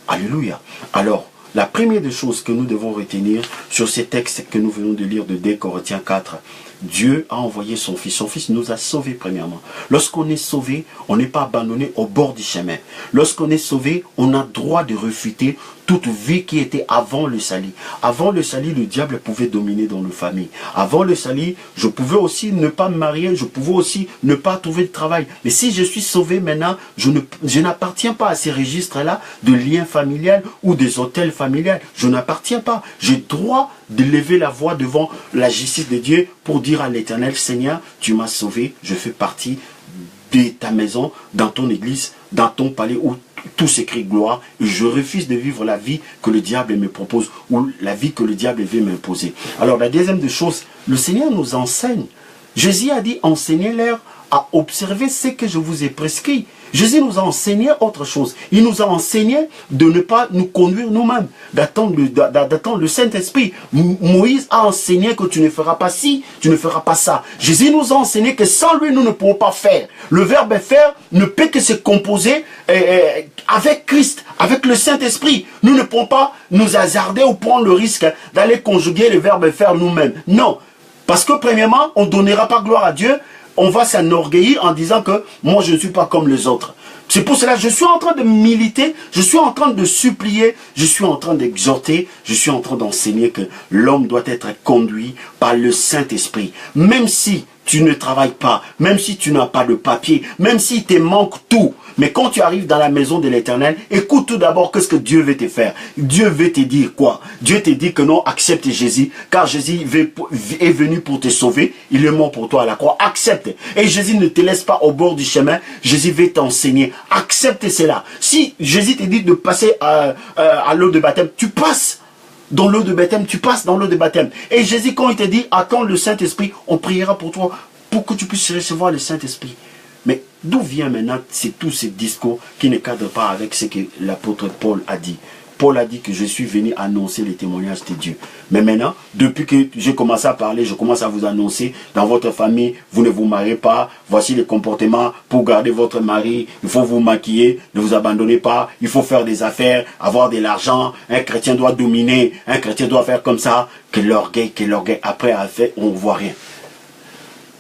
S1: Alléluia. Alors, la première des choses que nous devons retenir sur ces textes que nous venons de lire de 2 Corinthiens 4, Dieu a envoyé son Fils. Son Fils nous a sauvés premièrement. Lorsqu'on est sauvé, on n'est pas abandonné au bord du chemin. Lorsqu'on est sauvé, on a droit de refuter toute vie qui était avant le salut. Avant le salut, le diable pouvait dominer dans nos familles. Avant le salut, je pouvais aussi ne pas me marier, je pouvais aussi ne pas trouver de travail. Mais si je suis sauvé maintenant, je n'appartiens pas à ces registres-là de liens familiales ou des hôtels familiales. Je n'appartiens pas. J'ai droit de lever la voix devant la justice de Dieu pour dire à l'Éternel, Seigneur, tu m'as sauvé, je fais partie de ta maison, dans ton église, dans ton palais où tout s'écrit gloire, et je refuse de vivre la vie que le diable me propose, ou la vie que le diable veut m'imposer. Alors la deuxième des choses, le Seigneur nous enseigne. Jésus a dit, enseignez-leur à observer ce que je vous ai prescrit. Jésus nous a enseigné autre chose. Il nous a enseigné de ne pas nous conduire nous-mêmes, d'attendre le Saint-Esprit. Moïse a enseigné que tu ne feras pas ci, tu ne feras pas ça. Jésus nous a enseigné que sans lui, nous ne pouvons pas faire. Le verbe faire ne peut que se composer avec Christ, avec le Saint-Esprit. Nous ne pouvons pas nous hasarder ou prendre le risque d'aller conjuguer le verbe faire nous-mêmes. Non. Parce que premièrement, on ne donnera pas gloire à Dieu. On va s'enorgueillir en disant que moi je ne suis pas comme les autres. C'est pour cela que je suis en train de militer, je suis en train de supplier, je suis en train d'exhorter, je suis en train d'enseigner que l'homme doit être conduit par le Saint-Esprit. Même si tu ne travailles pas, même si tu n'as pas de papier, même s'il te manque tout. Mais quand tu arrives dans la maison de l'Éternel, écoute tout d'abord qu'est-ce que Dieu veut te faire. Dieu veut te dire quoi? Dieu te dit que non, accepte Jésus, car Jésus est venu pour te sauver, il est mort pour toi à la croix. Accepte. Et Jésus ne te laisse pas au bord du chemin, Jésus veut t'enseigner. Accepte cela. Si Jésus te dit de passer à l'eau de baptême, tu passes. Dans l'eau de baptême, tu passes dans l'eau de baptême. Et Jésus, quand il te dit, attends le Saint-Esprit, on priera pour toi, pour que tu puisses recevoir le Saint-Esprit. Mais d'où vient maintenant tous ces discours qui ne cadrent pas avec ce que l'apôtre Paul a dit? Paul a dit que je suis venu annoncer les témoignages de Dieu. Mais maintenant, depuis que j'ai commencé à parler, je commence à vous annoncer, dans votre famille, vous ne vous mariez pas, voici les comportements pour garder votre mari, il faut vous maquiller, ne vous abandonnez pas, il faut faire des affaires, avoir de l'argent, un chrétien doit dominer, un chrétien doit faire comme ça, que l'orgueil, après à fait, on ne voit rien.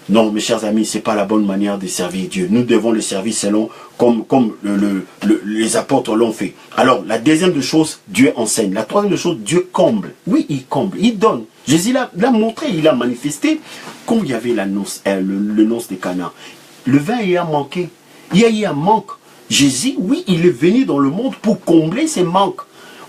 S1: Non, mes chers amis, ce n'est pas la bonne manière de servir Dieu. Nous devons le servir selon comme les apôtres l'ont fait. Alors, la deuxième des choses, Dieu enseigne. La troisième des choses, Dieu comble. Oui, il comble, il donne. Jésus l'a montré, il a manifesté. Quand il y avait le noce de Cana, le vin ayant manqué, il y a eu un manque. Jésus, oui, il est venu dans le monde pour combler ces manques.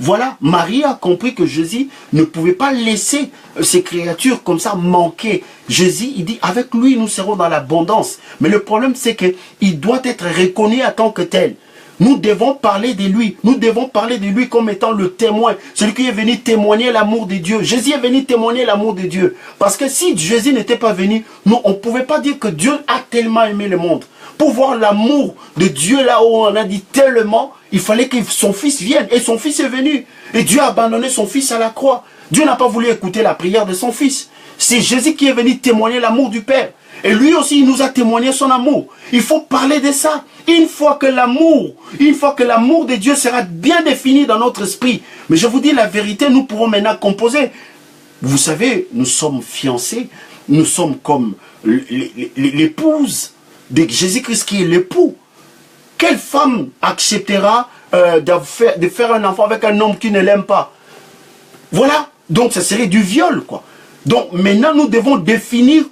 S1: Voilà, Marie a compris que Jésus ne pouvait pas laisser ces créatures comme ça manquer. Jésus, il dit, avec lui, nous serons dans l'abondance. Mais le problème, c'est qu'il doit être reconnu en tant que tel. Nous devons parler de lui. Nous devons parler de lui comme étant le témoin. Celui qui est venu témoigner l'amour de Dieu. Jésus est venu témoigner l'amour de Dieu. Parce que si Jésus n'était pas venu, nous, on ne pouvait pas dire que Dieu a tellement aimé le monde. Pour voir l'amour de Dieu là où on a dit tellement, il fallait que son fils vienne. Et son fils est venu. Et Dieu a abandonné son fils à la croix. Dieu n'a pas voulu écouter la prière de son fils. C'est Jésus qui est venu témoigner l'amour du Père. Et lui aussi, il nous a témoigné son amour. Il faut parler de ça. Une fois que l'amour de Dieu sera bien défini dans notre esprit. Mais je vous dis la vérité, nous pourrons maintenant composer. Vous savez, nous sommes fiancés. Nous sommes comme l'épouse de Jésus-Christ qui est l'époux. Quelle femme acceptera de faire un enfant avec un homme qui ne l'aime pas? Voilà. Donc, ça serait du viol, quoi. Donc, maintenant, nous devons définir,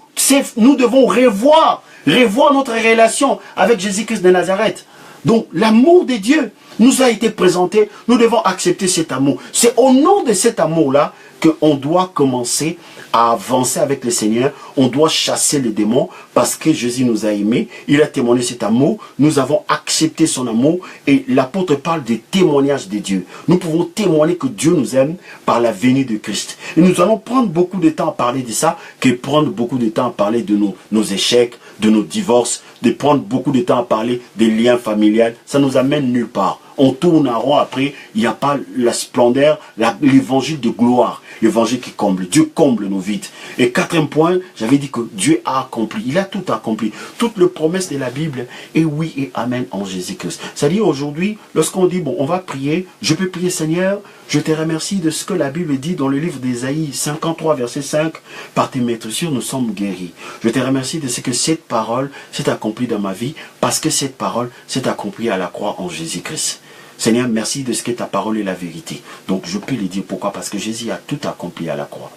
S1: nous devons revoir notre relation avec Jésus-Christ de Nazareth. Donc, l'amour de Dieu nous a été présenté. Nous devons accepter cet amour. C'est au nom de cet amour-là qu'on doit commencer à avancer avec le Seigneur. On doit chasser les démons parce que Jésus nous a aimés. Il a témoigné cet amour. Nous avons accepté son amour. Et l'apôtre parle des témoignages de Dieu. Nous pouvons témoigner que Dieu nous aime par la venue de Christ. Et nous allons prendre beaucoup de temps à parler de ça, que prendre beaucoup de temps à parler de nos échecs, de nos divorces, de prendre beaucoup de temps à parler des liens familiaux. Ça nous amène nulle part. On tourne en rond après, il n'y a pas la splendeur, l'évangile de gloire, l'évangile qui comble. Dieu comble nos vides. Et quatrième point, j'avais dit que Dieu a accompli, il a tout accompli. Toutes les promesses de la Bible, et oui et amen en Jésus-Christ. C'est-à-dire aujourd'hui, lorsqu'on dit, bon, on va prier, je peux prier Seigneur, je te remercie de ce que la Bible dit dans le livre d'Ésaïe 53, verset 5, par tes maîtresures nous sommes guéris. Je te remercie de ce que cette parole s'est accomplie dans ma vie, parce que cette parole s'est accomplie à la croix en Jésus-Christ. Seigneur, merci de ce que ta parole est la vérité. Donc je peux le dire. Pourquoi? Parce que Jésus a tout accompli à la croix.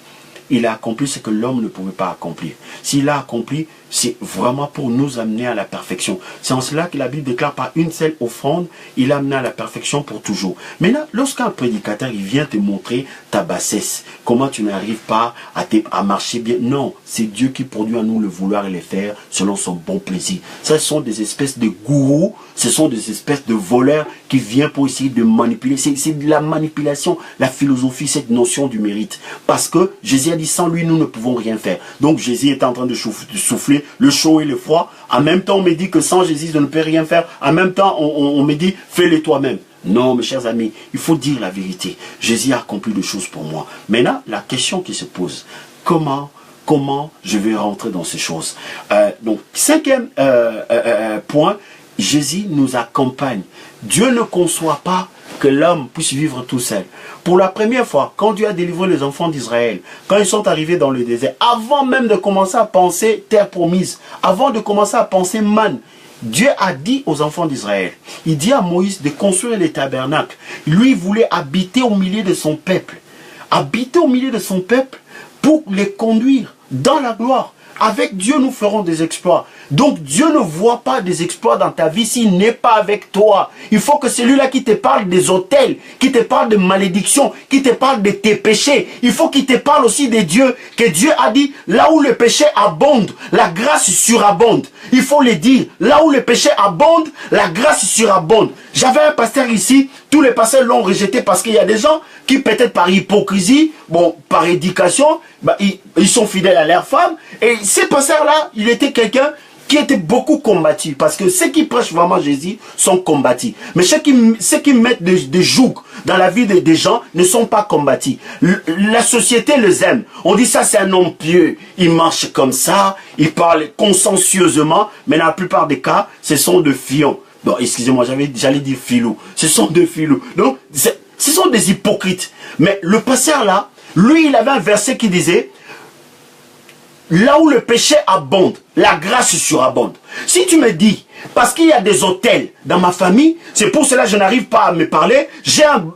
S1: Il a accompli ce que l'homme ne pouvait pas accomplir. S'il a accompli, c'est vraiment pour nous amener à la perfection. C'est en cela que la Bible déclare par une seule offrande, il a amené à la perfection pour toujours. Maintenant, lorsqu'un prédicateur il vient te montrer ta bassesse, comment tu n'arrives pas à marcher bien, non, c'est Dieu qui produit en nous le vouloir et le faire selon son bon plaisir. Ce sont des espèces de gourous, ce sont des espèces de voleurs qui viennent pour essayer de manipuler. C'est de la manipulation, la philosophie, cette notion du mérite. Parce que Jésus a dit, sans lui, nous ne pouvons rien faire. Donc Jésus est en train de souffler le chaud et le froid. En même temps, on me dit que sans Jésus, je ne peux rien faire. En même temps, on me dit, fais-le toi-même. Non, mes chers amis, il faut dire la vérité. Jésus a accompli des choses pour moi. Maintenant, la question qui se pose, comment je vais rentrer dans ces choses? Donc, cinquième point, Jésus nous accompagne. Dieu ne conçoit pas que l'homme puisse vivre tout seul. Pour la première fois, quand Dieu a délivré les enfants d'Israël, quand ils sont arrivés dans le désert, avant même de commencer à penser terre promise, avant de commencer à penser manne, Dieu a dit aux enfants d'Israël, il dit à Moïse de construire les tabernacles. Lui, il voulait habiter au milieu de son peuple. Habiter au milieu de son peuple pour les conduire dans la gloire. Avec Dieu, nous ferons des exploits. Donc, Dieu ne voit pas des exploits dans ta vie s'il n'est pas avec toi. Il faut que celui-là qui te parle des autels, qui te parle de malédiction, qui te parle de tes péchés, il faut qu'il te parle aussi de Dieu, que Dieu a dit, là où le péché abonde, la grâce surabonde. Il faut le dire, là où le péché abonde, la grâce surabonde. J'avais un pasteur ici, tous les pasteurs l'ont rejeté parce qu'il y a des gens qui peut-être par hypocrisie, bon, par éducation, ils sont fidèles à leur femme. Et ces pasteurs-là, il était quelqu'un qui était beaucoup combattu. Parce que ceux qui prêchent vraiment Jésus sont combattus. Mais ceux qui mettent des jougs dans la vie des gens ne sont pas combattus. La société les aime. On dit ça, c'est un homme pieux. Il marche comme ça, il parle consciencieusement. Mais dans la plupart des cas, ce sont de fions. Bon, excusez-moi, j'allais dire filous. Ce sont de filous. Donc, ce sont des hypocrites. Mais le pasteur là, lui, il avait un verset qui disait, là où le péché abonde, la grâce surabonde. Si tu me dis, parce qu'il y a des autels dans ma famille, c'est pour cela que je n'arrive pas à me parler, j'ai un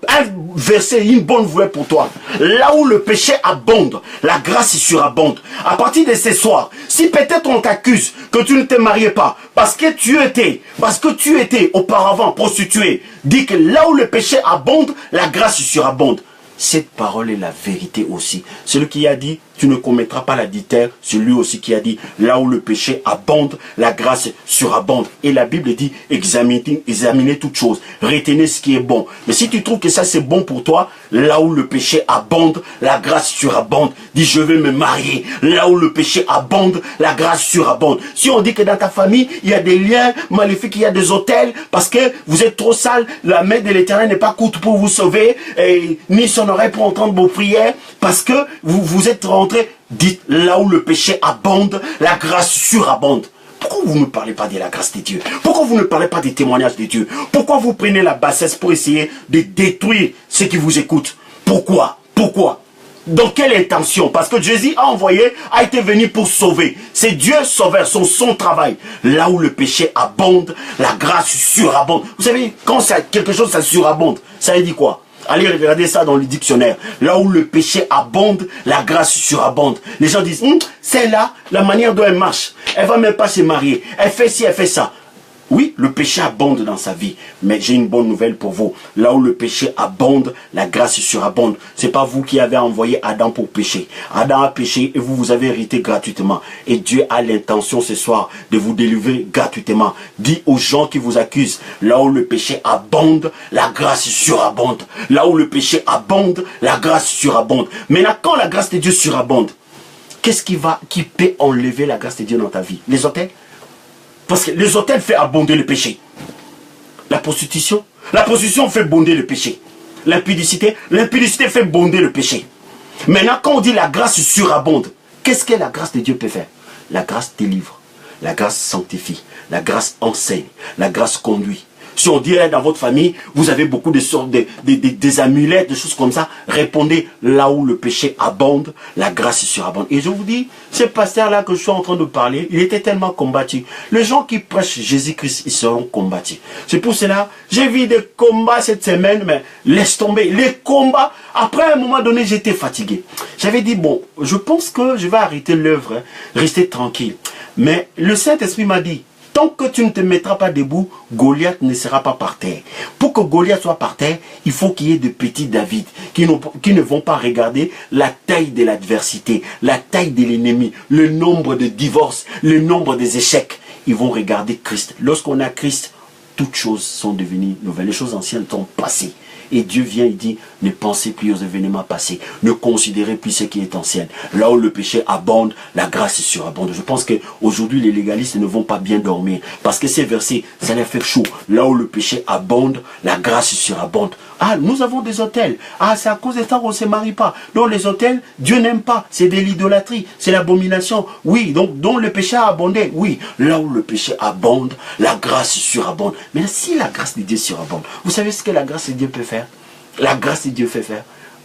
S1: verset, une bonne voix pour toi. Là où le péché abonde, la grâce surabonde. À partir de ce soir, si peut-être on t'accuse que tu ne t'es marié pas, parce que tu étais auparavant prostitué, dis que là où le péché abonde, la grâce surabonde. Cette parole est la vérité aussi. Celui qui a dit, tu ne commettras pas l'adultère. C'est lui aussi qui a dit, là où le péché abonde, la grâce surabonde. Et la Bible dit, examinez toutes choses, retenez ce qui est bon. Mais si tu trouves que ça c'est bon pour toi, là où le péché abonde, la grâce surabonde. Dis, je vais me marier. Là où le péché abonde, la grâce surabonde. Si on dit que dans ta famille, il y a des liens maléfiques, il y a des autels, parce que vous êtes trop sale, la main de l'Éternel n'est pas courte pour vous sauver, et ni son oreille pour entendre vos prières, parce que vous êtes rentrés. Dites, là où le péché abonde, la grâce surabonde. Pourquoi vous ne parlez pas de la grâce de Dieu? Pourquoi vous ne parlez pas des témoignages de Dieu? Pourquoi vous prenez la bassesse pour essayer de détruire ceux qui vous écoutent? Pourquoi? Pourquoi? Dans quelle intention? Parce que Jésus a été venu pour sauver. C'est Dieu sauveur, son travail. Là où le péché abonde, la grâce surabonde. Vous savez, quand quelque chose ça surabonde, ça veut dire quoi? Allez regarder ça dans le dictionnaire. Là où le péché abonde, la grâce surabonde. Les gens disent, c'est là la manière dont elle marche. Elle va même pas se marier. Elle fait ci, elle fait ça. Oui, le péché abonde dans sa vie. Mais j'ai une bonne nouvelle pour vous. Là où le péché abonde, la grâce surabonde. C'est pas vous qui avez envoyé Adam pour pécher. Adam a péché et vous avez hérité gratuitement. Et Dieu a l'intention ce soir de vous délivrer gratuitement. Dis aux gens qui vous accusent, là où le péché abonde, la grâce surabonde. Là où le péché abonde, la grâce surabonde. Maintenant, quand la grâce de Dieu surabonde, qu'est-ce qui peut enlever la grâce de Dieu dans ta vie? Les autels? Parce que les autels font abonder le péché. La prostitution fait abonder le péché. L'impudicité fait abonder le péché. Maintenant, quand on dit la grâce surabonde, qu'est-ce que la grâce de Dieu peut faire? La grâce délivre, la grâce sanctifie, la grâce enseigne, la grâce conduit. Si on dirait dans votre famille, vous avez beaucoup de sortes des amulettes, des choses comme ça, répondez, là où le péché abonde, la grâce surabonde. Et je vous dis, ce pasteur-là que je suis en train de parler, il était tellement combattu. Les gens qui prêchent Jésus-Christ, ils seront combattus. C'est pour cela, j'ai vu des combats cette semaine, mais laisse tomber. Les combats, après un moment donné, j'étais fatigué. J'avais dit, bon, je pense que je vais arrêter l'œuvre, hein, rester tranquille. Mais le Saint-Esprit m'a dit, tant que tu ne te mettras pas debout, Goliath ne sera pas par terre. Pour que Goliath soit par terre, il faut qu'il y ait de petits David qui ne vont pas regarder la taille de l'adversité, la taille de l'ennemi, le nombre de divorces, le nombre des échecs. Ils vont regarder Christ. Lorsqu'on a Christ, toutes choses sont devenues nouvelles. Les choses anciennes sont passées. Et Dieu vient, il dit, ne pensez plus aux événements passés. Ne considérez plus ce qui est ancien. Là où le péché abonde, la grâce surabonde. Je pense qu'aujourd'hui, les légalistes ne vont pas bien dormir. Parce que ces versets, ça leur fait chaud. Là où le péché abonde, la grâce surabonde. Ah, nous avons des autels. Ah, c'est à cause de ça qu'on ne se marie pas. Donc les autels, Dieu n'aime pas. C'est de l'idolâtrie. C'est l'abomination. Oui, donc le péché a abondé. Oui, là où le péché abonde, la grâce surabonde. Mais si la grâce de Dieu surabonde, vous savez ce que la grâce de Dieu peut faire? La grâce de Dieu fait faire.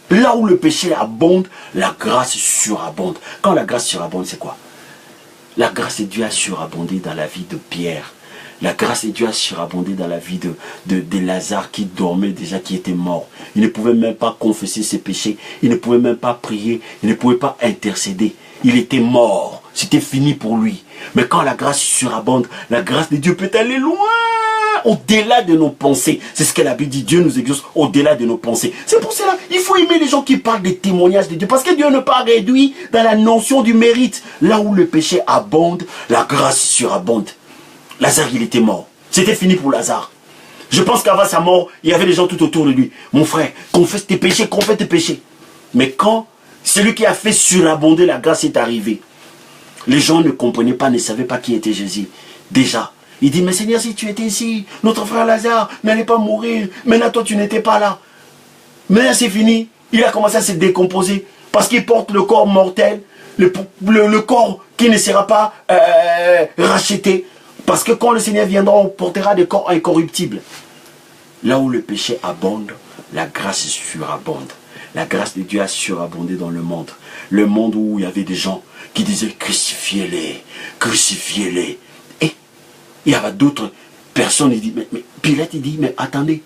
S1: Là où le péché abonde, la grâce surabonde. Quand la grâce surabonde, c'est quoi? La grâce de Dieu a surabondé dans la vie de Pierre. La grâce de Dieu a surabondé dans la vie de Lazare qui dormait déjà, qui était mort. Il ne pouvait même pas confesser ses péchés. Il ne pouvait même pas prier. Il ne pouvait pas intercéder. Il était mort. C'était fini pour lui. Mais quand la grâce surabonde, la grâce de Dieu peut aller loin, au-delà de nos pensées. C'est ce que la Bible dit. Dieu nous exauce au-delà de nos pensées. C'est pour cela il faut aimer les gens qui parlent des témoignages de Dieu. Parce que Dieu ne pas réduit dans la notion du mérite. Là où le péché abonde, la grâce surabonde. Lazare, il était mort. C'était fini pour Lazare. Je pense qu'avant sa mort, il y avait des gens tout autour de lui. Mon frère, confesse tes péchés, confesse tes péchés. Mais quand celui qui a fait surabonder la grâce est arrivé, les gens ne comprenaient pas, ne savaient pas qui était Jésus. Déjà, il dit, mais Seigneur, si tu étais ici, notre frère Lazare n'allait pas mourir. Maintenant, toi, tu n'étais pas là. Maintenant, c'est fini. Il a commencé à se décomposer. Parce qu'il porte le corps mortel, le corps qui ne sera pas racheté. Parce que quand le Seigneur viendra, on portera des corps incorruptibles. Là où le péché abonde, la grâce surabonde. La grâce de Dieu a surabondé dans le monde. Le monde où il y avait des gens qui disaient, crucifiez-les, crucifiez-les. Et il y avait d'autres personnes, il dit, mais Pilate, il dit, mais attendez,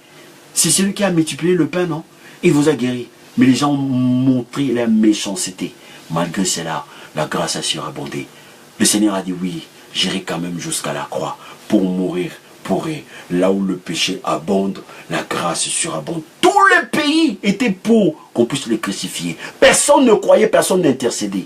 S1: c'est celui qui a multiplié le pain, non? Il vous a guéri. Mais les gens ont montré la méchanceté. Malgré cela, la grâce a surabondé. Le Seigneur a dit, oui, j'irai quand même jusqu'à la croix pour mourir pour eux. Là où le péché abonde, la grâce surabonde. Tout le pays était pour qu'on puisse les crucifier. Personne ne croyait, personne n'intercédait.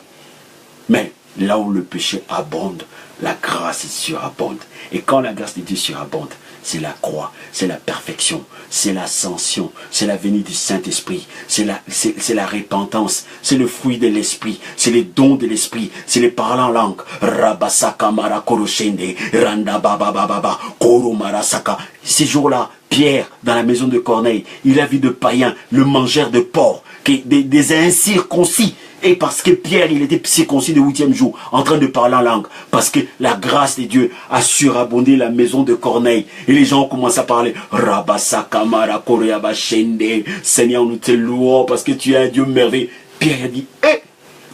S1: Mais là où le péché abonde, la grâce surabonde. Et quand la grâce de Dieu surabonde, c'est la croix, c'est la perfection, c'est l'ascension, c'est la venue du Saint-Esprit, c'est la repentance, c'est le fruit de l'Esprit, c'est les dons de l'Esprit, c'est les paroles en langue. Rabasakamara koroshende, randa baba baba, koromarasaka. Ces jours-là, Pierre, dans la maison de Corneille, il a vu de païens, le mangeur de porc, des incirconcis. Et parce que Pierre, il était circoncis le 8e jour, en train de parler en langue. Parce que la grâce de Dieu a surabondé la maison de Corneille. Et les gens ont commencé à parler. Rabasakamara koreaba shende. Seigneur, nous te louons parce que tu es un Dieu merveilleux. Pierre a dit, eh!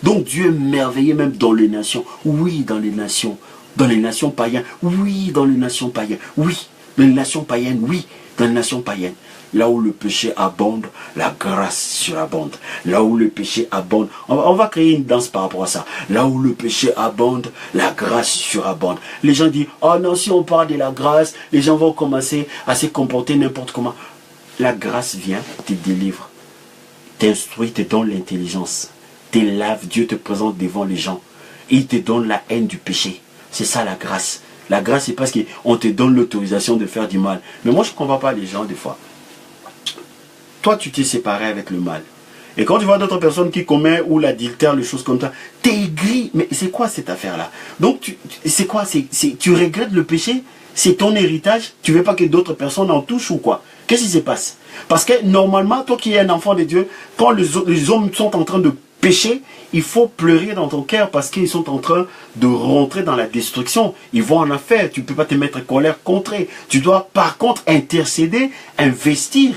S1: Donc Dieu est merveilleux même dans les nations. Oui, dans les nations. Dans les nations païennes. Oui, dans les nations païennes. Oui, dans les nations païennes. Oui, dans les nations païennes. Là où le péché abonde, la grâce surabonde. Là où le péché abonde, on va créer une danse par rapport à ça. Là où le péché abonde, la grâce surabonde. Les gens disent, oh non, si on parle de la grâce, les gens vont commencer à se comporter n'importe comment. La grâce vient, te délivre, t'instruit, te donne l'intelligence, te lave, Dieu te présente devant les gens. Et il te donne la haine du péché. C'est ça la grâce. La grâce, c'est parce qu'on te donne l'autorisation de faire du mal. Mais moi, je ne comprends pas les gens des fois. Toi, tu t'es séparé avec le mal. Et quand tu vois d'autres personnes qui commettent ou l'adultère, les choses comme ça, t'es aigri. Mais c'est quoi cette affaire-là? Donc, c'est quoi? Tu regrettes le péché? C'est ton héritage? Tu veux pas que d'autres personnes en touchent ou quoi? Qu'est-ce qui se passe? Parce que normalement, toi qui es un enfant de Dieu, quand les hommes sont en train de pécher, il faut pleurer dans ton cœur parce qu'ils sont en train de rentrer dans la destruction. Ils vont en affaire. Tu ne peux pas te mettre en colère contre eux. Tu dois par contre intercéder, investir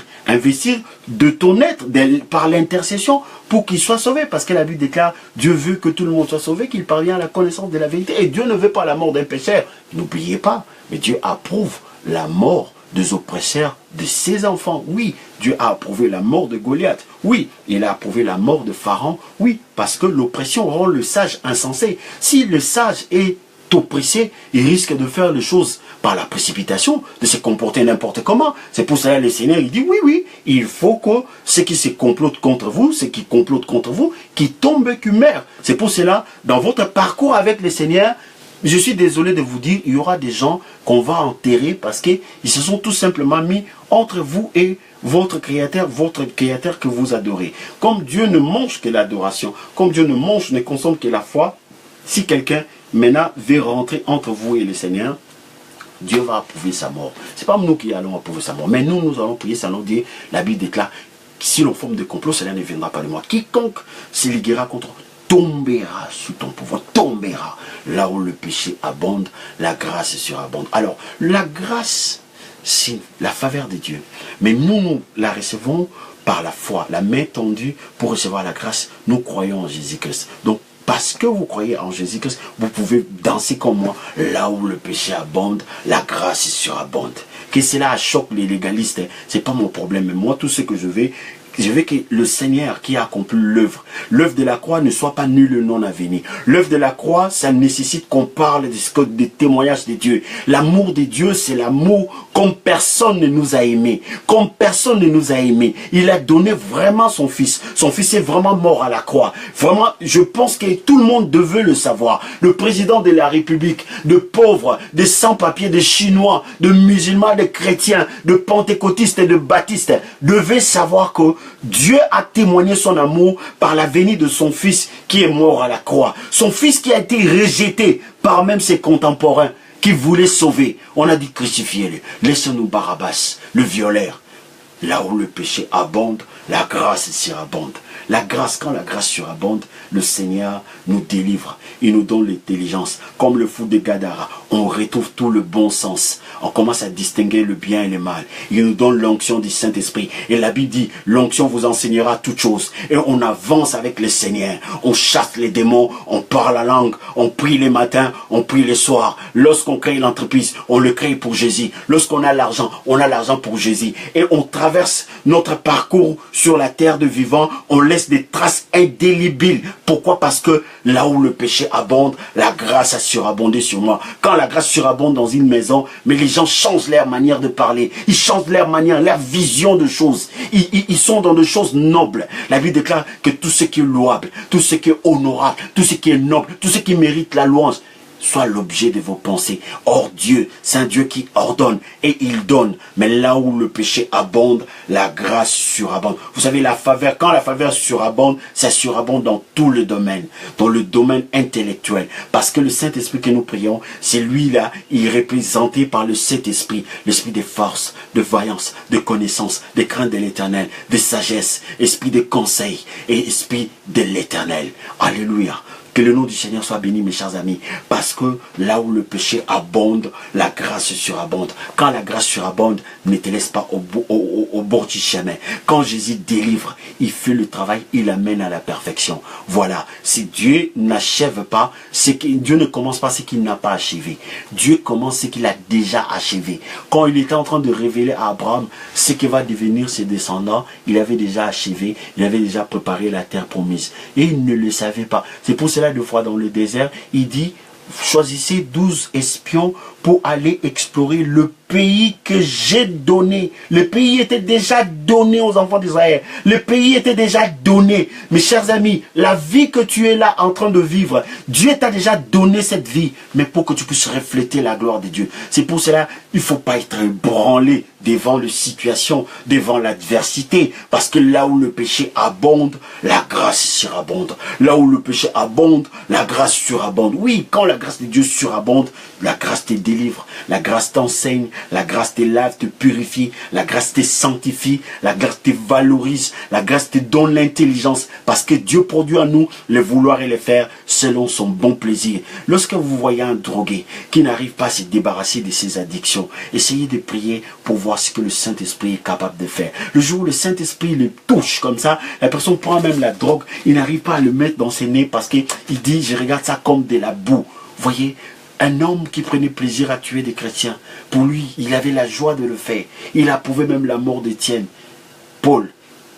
S1: de ton être par l'intercession pour qu'ils soient sauvés. Parce que la Bible déclare, Dieu veut que tout le monde soit sauvé, qu'il parvienne à la connaissance de la vérité. Et Dieu ne veut pas la mort d'un pécheur. N'oubliez pas, mais Dieu approuve la mort des oppresseurs de ses enfants. Oui, Dieu a approuvé la mort de Goliath. Oui, il a approuvé la mort de Pharaon. Oui, parce que l'oppression rend le sage insensé. Si le sage est oppressé, il risque de faire les choses par la précipitation, de se comporter n'importe comment. C'est pour cela que le Seigneur, il dit, oui, il faut que ceux qui se complotent contre vous, ceux qui complotent contre vous, qui tombent, qui meurent. C'est pour cela, dans votre parcours avec le Seigneur, je suis désolé de vous dire, il y aura des gens qu'on va enterrer parce qu'ils se sont tout simplement mis entre vous et votre créateur que vous adorez. Comme Dieu ne mange que l'adoration, comme Dieu ne consomme que la foi, si quelqu'un maintenant veut rentrer entre vous et le Seigneur, Dieu va approuver sa mort. Ce n'est pas nous qui allons approuver sa mort, mais nous allons prier, ça nous dit, la Bible déclare, si l'on forme de complot, cela ne viendra pas de moi. Quiconque se liguera contre tombera sous ton pouvoir, tombera. Là où le péché abonde, la grâce surabonde. Alors, la grâce, c'est la faveur de Dieu. Mais nous la recevons par la foi, la main tendue pour recevoir la grâce. Nous croyons en Jésus-Christ. Donc, parce que vous croyez en Jésus-Christ, vous pouvez danser comme moi. Là où le péché abonde, la grâce surabonde. Que cela choque les légalistes, ce n'est pas mon problème. Mais moi, tout ce que je veux que le Seigneur qui a accompli l'œuvre de la croix ne soit pas nul non aveni. L'œuvre de la croix, ça nécessite qu'on parle des témoignages de Dieu. L'amour de Dieu, c'est l'amour comme personne ne nous a aimés. Comme personne ne nous a aimés. Il a donné vraiment son fils. Son fils est vraiment mort à la croix. Vraiment, je pense que tout le monde devait le savoir. Le président de la République, de pauvres, de sans-papiers, de Chinois, de musulmans, de chrétiens, de pentecôtistes et de baptistes devait savoir que Dieu a témoigné son amour par la venue de son fils qui est mort à la croix. Son fils qui a été rejeté par même ses contemporains qui voulaient sauver. On a dit crucifiez-le. Laissez-nous Barabbas, le violeur. Là où le péché abonde, la grâce surabonde. La grâce, quand la grâce surabonde, le Seigneur nous délivre. Il nous donne l'intelligence. Comme le fou de Gadara, on retrouve tout le bon sens. On commence à distinguer le bien et le mal. Il nous donne l'onction du Saint-Esprit. Et la Bible dit, l'onction vous enseignera toutes choses. Et on avance avec le Seigneur. On chasse les démons, on parle la langue, on prie les matins, on prie les soirs. Lorsqu'on crée l'entreprise, on le crée pour Jésus. Lorsqu'on a l'argent, on a l'argent pour Jésus. Et on traverse notre parcours sur la terre de vivant, on laisse laisse des traces indélébiles. Pourquoi? Parce que là où le péché abonde, la grâce a surabondé sur moi. Quand la grâce surabonde dans une maison, mais les gens changent leur manière de parler. Ils changent leur manière, leur vision de choses. Ils sont dans des choses nobles. La Bible déclare que tout ce qui est louable, tout ce qui est honorable, tout ce qui est noble, tout ce qui mérite la louange, soit l'objet de vos pensées. Or Dieu, c'est un Dieu qui ordonne et il donne. Mais là où le péché abonde, la grâce surabonde. Vous savez, la faveur, quand la faveur surabonde, ça surabonde dans tout le domaine. Dans le domaine intellectuel. Parce que le Saint-Esprit que nous prions, c'est lui-là, il est représenté par le Saint-Esprit. L'esprit de force, de voyance, de connaissance, de crainte de l'éternel, de sagesse, esprit de conseil et esprit de l'éternel. Alléluia. Que le nom du Seigneur soit béni, mes chers amis. Parce que là où le péché abonde, la grâce surabonde. Quand la grâce surabonde, ne te laisse pas au bord du chemin. Quand Jésus délivre, il fait le travail, il amène à la perfection. Voilà. Si Dieu n'achève pas, Dieu ne commence pas ce qu'il n'a pas achevé. Dieu commence ce qu'il a déjà achevé. Quand il était en train de révéler à Abraham ce qui va devenir ses descendants, il avait déjà achevé, il avait déjà préparé la terre promise. Et il ne le savait pas. C'est pour cela, deux fois dans le désert, il dit, choisissez 12 espions pour aller explorer le pays que j'ai donné. Le pays était déjà donné aux enfants d'Israël. Le pays était déjà donné. Mes chers amis, la vie que tu es là en train de vivre, Dieu t'a déjà donné cette vie, mais pour que tu puisses refléter la gloire de Dieu. C'est pour cela, il ne faut pas être ébranlé devant les situations, devant l'adversité, parce que là où le péché abonde, la grâce surabonde. Là où le péché abonde, la grâce surabonde. Oui, quand la grâce de Dieu surabonde, la grâce te délivre, la grâce t'enseigne, la grâce te lave, te purifie, la grâce te sanctifie, la grâce te valorise, la grâce te donne l'intelligence, parce que Dieu produit en nous le vouloir et le faire selon son bon plaisir. Lorsque vous voyez un drogué qui n'arrive pas à se débarrasser de ses addictions, essayez de prier pour voir ce que le Saint-Esprit est capable de faire. Le jour où le Saint-Esprit le touche comme ça, la personne prend même la drogue, il n'arrive pas à le mettre dans ses nez parce qu'il dit, je regarde ça comme de la boue. Voyez, un homme qui prenait plaisir à tuer des chrétiens, pour lui, il avait la joie de le faire. Il approuvait même la mort d'Étienne. Paul,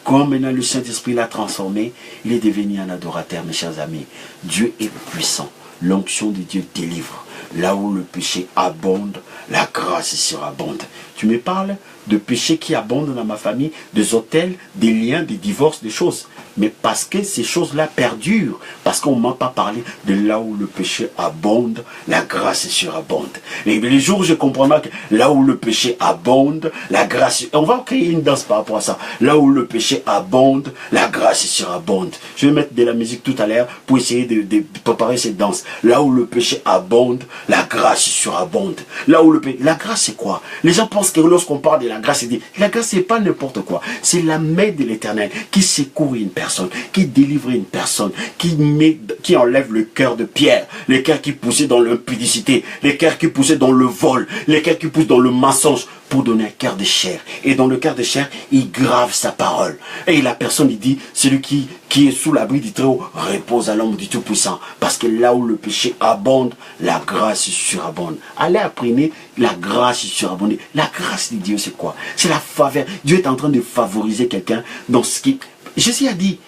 S1: quand maintenant le Saint-Esprit l'a transformé, il est devenu un adorateur, mes chers amis. Dieu est puissant. L'onction de Dieu délivre. Là où le péché abonde, la grâce surabonde. Tu me parles de péché qui abondent dans ma famille, des hôtels, des liens, des divorces, des choses. Mais parce que ces choses-là perdurent, parce qu'on ne m'a pas parlé de là où le péché abonde, la grâce surabonde. Et les jours où je comprendrai que là où le péché abonde, la grâce... On va créer une danse par rapport à ça. Là où le péché abonde, la grâce surabonde. Je vais mettre de la musique tout à l'heure pour essayer de préparer cette danse. Là où le péché abonde, la grâce surabonde. Là où le péché... La grâce, c'est quoi? Les gens pensent que lorsqu'on parle de la grâce, la grâce, c'est pas n'importe quoi. C'est la main de l'Éternel qui secourt une personne, qui délivre une personne, qui enlève le cœur de pierre, le cœur qui poussait dans l'impudicité, le cœur qui poussait dans le vol, le cœur qui pousse dans le mensonge, pour donner un cœur de chair. Et dans le cœur de chair, il grave sa parole. Et la personne, il dit, celui qui est sous l'abri du Très-Haut repose à l'ombre du Tout-Puissant. Parce que là où le péché abonde, la grâce surabonde. Allez apprendre la grâce surabonde. La grâce de Dieu, c'est quoi? C'est la faveur. Dieu est en train de favoriser quelqu'un dans ce qui... Jésus a dit,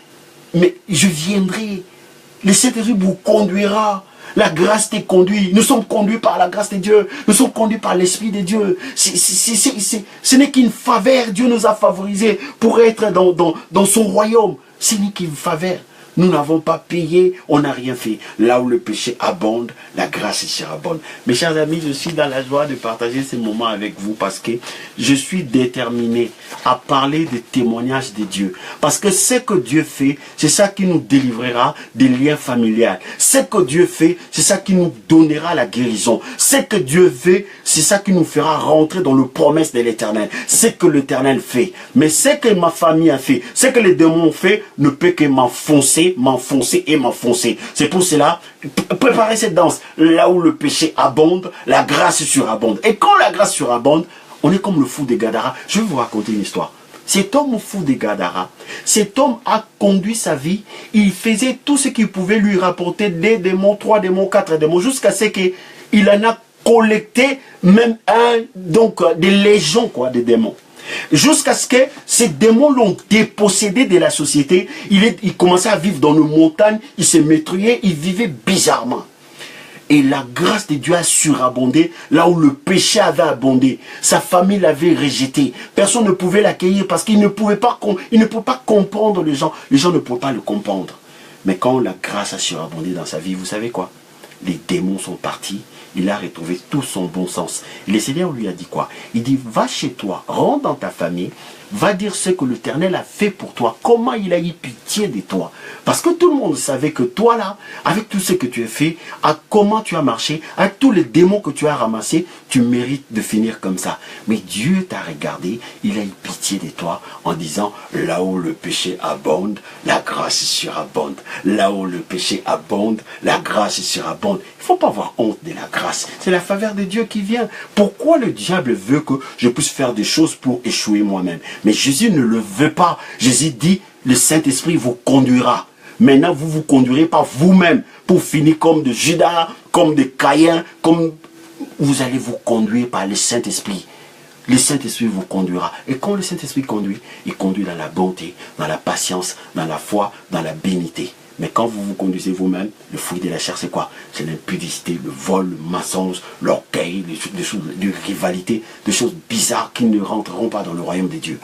S1: mais je viendrai. Le Saint-Esprit vous conduira. La grâce te conduit. Nous sommes conduits par la grâce de Dieu. Nous sommes conduits par l'Esprit de Dieu. Ce n'est qu'une faveur. Dieu nous a favorisés pour être dans son royaume. Ce n'est qu'une faveur. Nous n'avons pas payé, on n'a rien fait. Là où le péché abonde, la grâce surabonde. Mes chers amis, je suis dans la joie de partager ces moments avec vous parce que je suis déterminé à parler des témoignages de Dieu. Parce que ce que Dieu fait, c'est ça qui nous délivrera des liens familiaux. Ce que Dieu fait, c'est ça qui nous donnera la guérison. Ce que Dieu fait, c'est ça qui nous fera rentrer dans le promesse de l'Éternel. Ce que l'Éternel fait. Mais ce que ma famille a fait, ce que les démons ont fait, ne peut que m'enfoncer. C'est pour cela, préparez cette danse. Là où le péché abonde, la grâce surabonde. Et quand la grâce surabonde, on est comme le fou de Gadara. Je vais vous raconter une histoire. Cet homme fou de Gadara, cet homme a conduit sa vie. Il faisait tout ce qu'il pouvait lui rapporter, des démons, 3 démons, 4 démons, jusqu'à ce qu'il en a collecté même des légions de démons.
S2: Jusqu'à ce que ces démons l'ont dépossédé de la société. Il commençait à vivre dans nos montagnes, il se métruait, il vivait bizarrement. Et la grâce de Dieu a surabondé là où le péché avait abondé. Sa famille l'avait rejeté. Personne ne pouvait l'accueillir parce qu'il ne pouvait pas comprendre les gens. Les gens ne pouvaient pas le comprendre. Mais quand la grâce a surabondé dans sa vie, vous savez quoi? Les démons sont partis. Il a retrouvé tout son bon sens. Et le Seigneur lui a dit quoi? Il dit, va chez toi, rentre dans ta famille, va dire ce que l'Éternel a fait pour toi, comment il a eu pitié de toi. Parce que tout le monde savait que toi là, avec tout ce que tu as fait, à comment tu as marché, avec tous les démons que tu as ramassés, tu mérites de finir comme ça. Mais Dieu t'a regardé, il a eu pitié de toi en disant, là où le péché abonde, la grâce surabonde. Là où le péché abonde, la grâce surabonde. Il ne faut pas avoir honte de la grâce. C'est la faveur de Dieu qui vient. Pourquoi le diable veut que je puisse faire des choses pour échouer moi-même? Mais Jésus ne le veut pas. Jésus dit, le Saint-Esprit vous conduira. Maintenant, vous vous conduirez pas vous-même pour finir comme de Judas, comme de Caïn, comme vous allez vous conduire par le Saint-Esprit. Le Saint-Esprit vous conduira. Et quand le Saint-Esprit conduit, il conduit dans la bonté, dans la patience, dans la foi, dans la bénité. Mais quand vous vous conduisez vous-même, le fruit de la chair, c'est quoi? C'est l'impudicité, le vol, le mensonge, l'orgueil, des choses de rivalité, des choses bizarres qui ne rentreront pas dans le royaume de Dieu.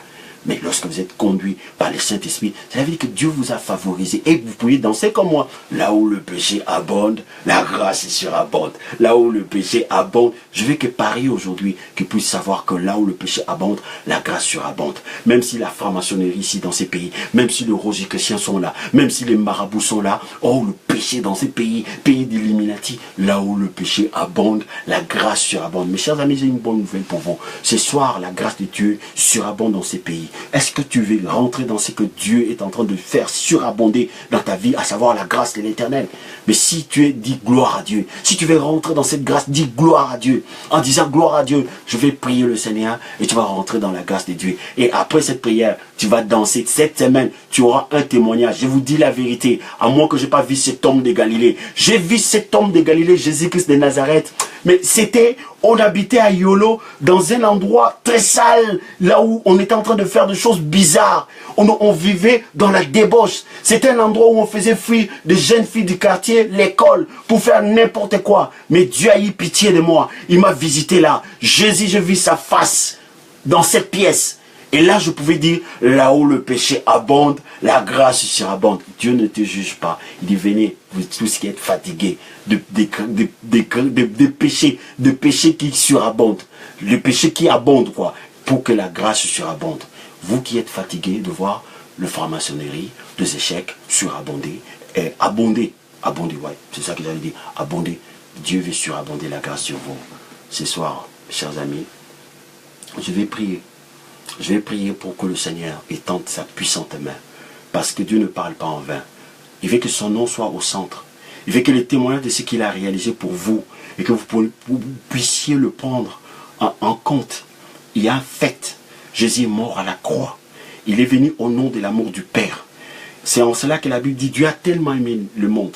S2: Mais lorsque vous êtes conduit par le Saint-Esprit, ça veut dire que Dieu vous a favorisé et vous pouvez danser comme moi. Là où le péché abonde, la grâce surabonde. Là où le péché abonde, je veux que Paris aujourd'hui, qu'ils puissent savoir que là où le péché abonde, la grâce surabonde. Même si la franc-maçonnerie ici dans ces pays, même si les rosicruciens sont là, même si les marabouts sont là, oh le péché dans ces pays, pays d'Illuminati, là où le péché abonde, la grâce surabonde. Mes chers amis, j'ai une bonne nouvelle pour vous. Ce soir, la grâce de Dieu surabonde dans ces pays. Est-ce que tu veux rentrer dans ce que Dieu est en train de faire surabonder dans ta vie, à savoir la grâce de l'Éternel? Mais si tu es dit gloire à Dieu, si tu veux rentrer dans cette grâce, dis gloire à Dieu. En disant gloire à Dieu, je vais prier le Seigneur et tu vas rentrer dans la grâce de Dieu. Et après cette prière, tu vas danser. Cette semaine, tu auras un témoignage. Je vous dis la vérité, à moins que je n'ai pas vu cet homme de Galilée. J'ai vu cet homme de Galilée, Jésus-Christ de Nazareth. Mais c'était, on habitait à Yolo, dans un endroit très sale, là où on était en train de faire des choses bizarres. On vivait dans la débauche. C'était un endroit où on faisait fuir des jeunes filles du quartier, l'école, pour faire n'importe quoi. Mais Dieu a eu pitié de moi. Il m'a visité là. Jésus, je vis sa face dans cette pièce. Et là, je pouvais dire, là où le péché abonde, la grâce surabonde. Dieu ne te juge pas. Il dit, venez, vous tous qui êtes fatigués de péchés qui surabondent. Le péché qui abonde, quoi, pour que la grâce surabonde. Vous qui êtes fatigués de voir le franc-maçonnerie, les échecs surabonder, et abonder, ouais, c'est ça que j'allais dire, abonder. Dieu veut surabonder la grâce sur vous. Ce soir, chers amis, je vais prier. Je vais prier pour que le Seigneur étende sa puissante main. Parce que Dieu ne parle pas en vain. Il veut que son nom soit au centre. Il veut que les témoignages de ce qu'il a réalisé pour vous, et que vous puissiez le prendre en compte. Il y a un fait. Jésus est mort à la croix. Il est venu au nom de l'amour du Père. C'est en cela que la Bible dit, Dieu a tellement aimé le monde.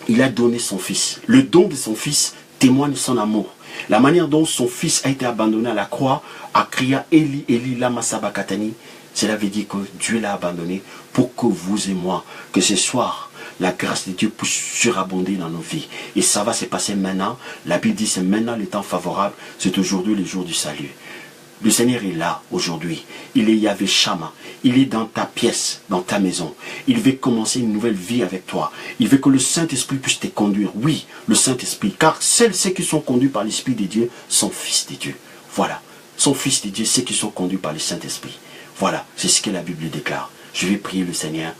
S2: Il a donné son Fils. Le don de son Fils témoigne son amour. La manière dont son fils a été abandonné à la croix, a crié Eli, Eli, lama sabachthani. Cela veut dire que Dieu l'a abandonné pour que vous et moi, que ce soir, la grâce de Dieu puisse surabonder dans nos vies. Et ça va se passer maintenant. La Bible dit c'est maintenant le temps favorable. C'est aujourd'hui le jour du salut. Le Seigneur est là aujourd'hui. Il est Yahvé Shama. Il est dans ta pièce, dans ta maison. Il veut commencer une nouvelle vie avec toi. Il veut que le Saint-Esprit puisse te conduire. Oui, le Saint-Esprit. Car ceux qui sont conduits par l'Esprit de Dieu sont fils de Dieu. Voilà. Sont fils de Dieu, ceux qui sont conduits par le Saint-Esprit. Voilà. C'est ce que la Bible déclare. Je vais prier le Seigneur.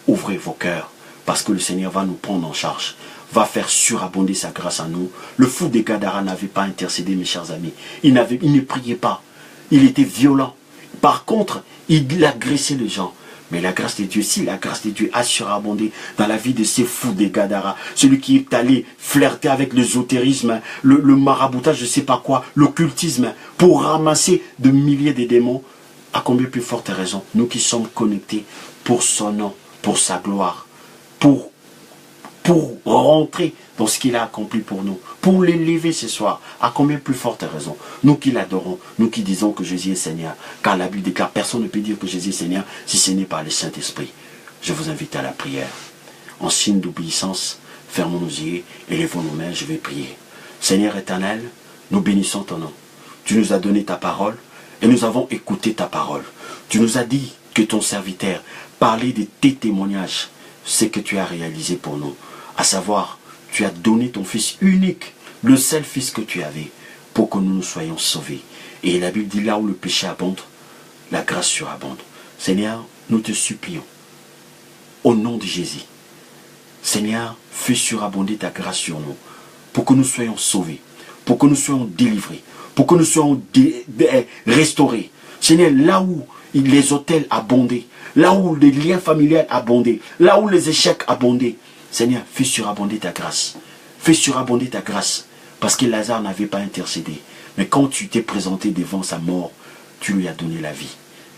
S2: Ouvrez vos cœurs. Parce que le Seigneur va nous prendre en charge. Va faire surabonder sa grâce à nous. Le fou des Gadara n'avait pas intercédé, mes chers amis. Il ne priait pas. Il était violent. Par contre, il agressait les gens. Mais la grâce de Dieu, si la grâce de Dieu a surabondé dans la vie de ces fous des Gadara, celui qui est allé flirter avec l'ésotérisme, le maraboutage, je ne sais pas quoi, l'occultisme, pour ramasser de milliers de démons, à combien plus forte raison, nous qui sommes connectés pour son nom, pour sa gloire, pour pour rentrer dans ce qu'il a accompli pour nous, pour l'élever ce soir. À combien plus forte raison? Nous qui l'adorons, nous qui disons que Jésus est Seigneur, car la Bible déclare, personne ne peut dire que Jésus est Seigneur si ce n'est par le Saint-Esprit. Je vous invite à la prière. En signe d'obéissance, fermons nos yeux, élevons nos mains, je vais prier. Seigneur éternel, nous bénissons ton nom. Tu nous as donné ta parole et nous avons écouté ta parole. Tu nous as dit que ton serviteur parlait de tes témoignages, ce que tu as réalisé pour nous. À savoir, tu as donné ton Fils unique, le seul Fils que tu avais, pour que nous nous soyons sauvés. Et la Bible dit là où le péché abonde, la grâce surabonde. Seigneur, nous te supplions, au nom de Jésus. Seigneur, fais surabonder ta grâce sur nous, pour que nous soyons sauvés, pour que nous soyons délivrés, pour que nous soyons restaurés. Seigneur, là où les hôtels abondaient, là où les liens familiaux abondaient, là où les échecs abondaient, Seigneur, fais surabonder ta grâce. Fais surabonder ta grâce, parce que Lazare n'avait pas intercédé. Mais quand tu t'es présenté devant sa mort, tu lui as donné la vie.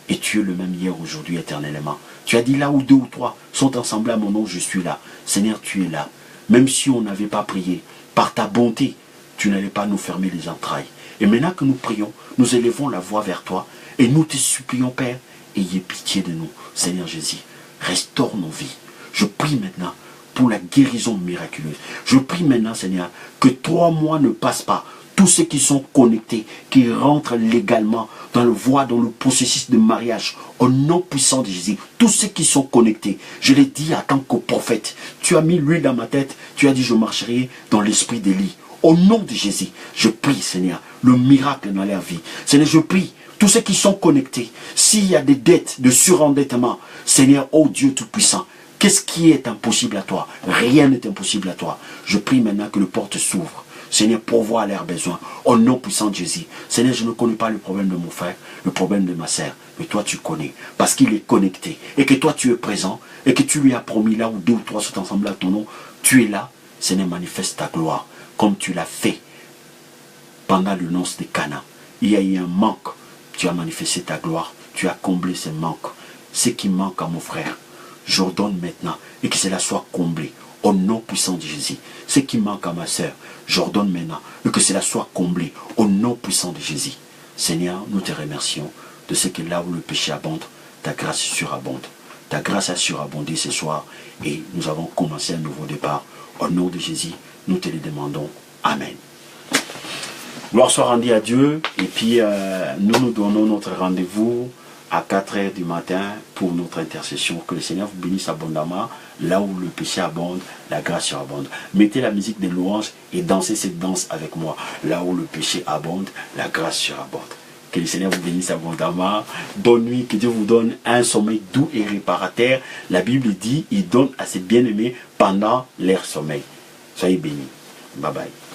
S2: Et tu es le même hier, aujourd'hui, éternellement. Tu as dit là où 2 ou 3 sont ensemble à mon nom, je suis là. Seigneur, tu es là. Même si on n'avait pas prié, par ta bonté, tu n'allais pas nous fermer les entrailles. Et maintenant que nous prions, nous élevons la voix vers toi et nous te supplions, Père, ayez pitié de nous. Seigneur Jésus, restaure nos vies. Je prie maintenant pour la guérison miraculeuse. Je prie maintenant, Seigneur, que 3 mois ne passent pas. Tous ceux qui sont connectés, qui rentrent légalement dans le voie, dans le processus de mariage, au nom puissant de Jésus, tous ceux qui sont connectés, je l'ai dit en tant que prophète, tu as mis l'huile dans ma tête, tu as dit je marcherai dans l'esprit d'Élie. Au nom de Jésus, je prie, Seigneur, le miracle dans leur vie. Seigneur, je prie, tous ceux qui sont connectés, s'il y a des dettes, de surendettement, Seigneur, oh Dieu Tout-Puissant, qu'est-ce qui est impossible à toi? Rien n'est impossible à toi. Je prie maintenant que les portes s'ouvrent. Seigneur, pourvois à leurs besoins. Au nom puissant de Jésus. Seigneur, je ne connais pas le problème de mon frère, le problème de ma sœur. Mais toi, tu connais. Parce qu'il est connecté. Et que toi, tu es présent. Et que tu lui as promis là où 2 ou 3 sont ensemble à ton nom. Tu es là. Seigneur, manifeste ta gloire. Comme tu l'as fait pendant le nonce de Cana. Il y a eu un manque. Tu as manifesté ta gloire. Tu as comblé ce manque. Ce qui manque à mon frère, j'ordonne maintenant. Et que cela soit comblé. Au nom puissant de Jésus. Ce qui manque à ma sœur, j'ordonne maintenant et que cela soit comblé au nom puissant de Jésus. Seigneur, nous te remercions de ce que là où le péché abonde, ta grâce surabonde. Ta grâce a surabondé ce soir et nous avons commencé un nouveau départ. Au nom de Jésus, nous te le demandons. Amen. Gloire soit rendue à Dieu et puis nous nous donnons notre rendez-vous à 4 h du matin pour notre intercession. Que le Seigneur vous bénisse abondamment. Là où le péché abonde, la grâce surabonde. Mettez la musique de louange et dansez cette danse avec moi. Là où le péché abonde, la grâce surabonde. Que le Seigneur vous bénisse abondamment. Bonne nuit, que Dieu vous donne un sommeil doux et réparateur. La Bible dit, il donne à ses bien-aimés pendant leur sommeil. Soyez bénis. Bye bye.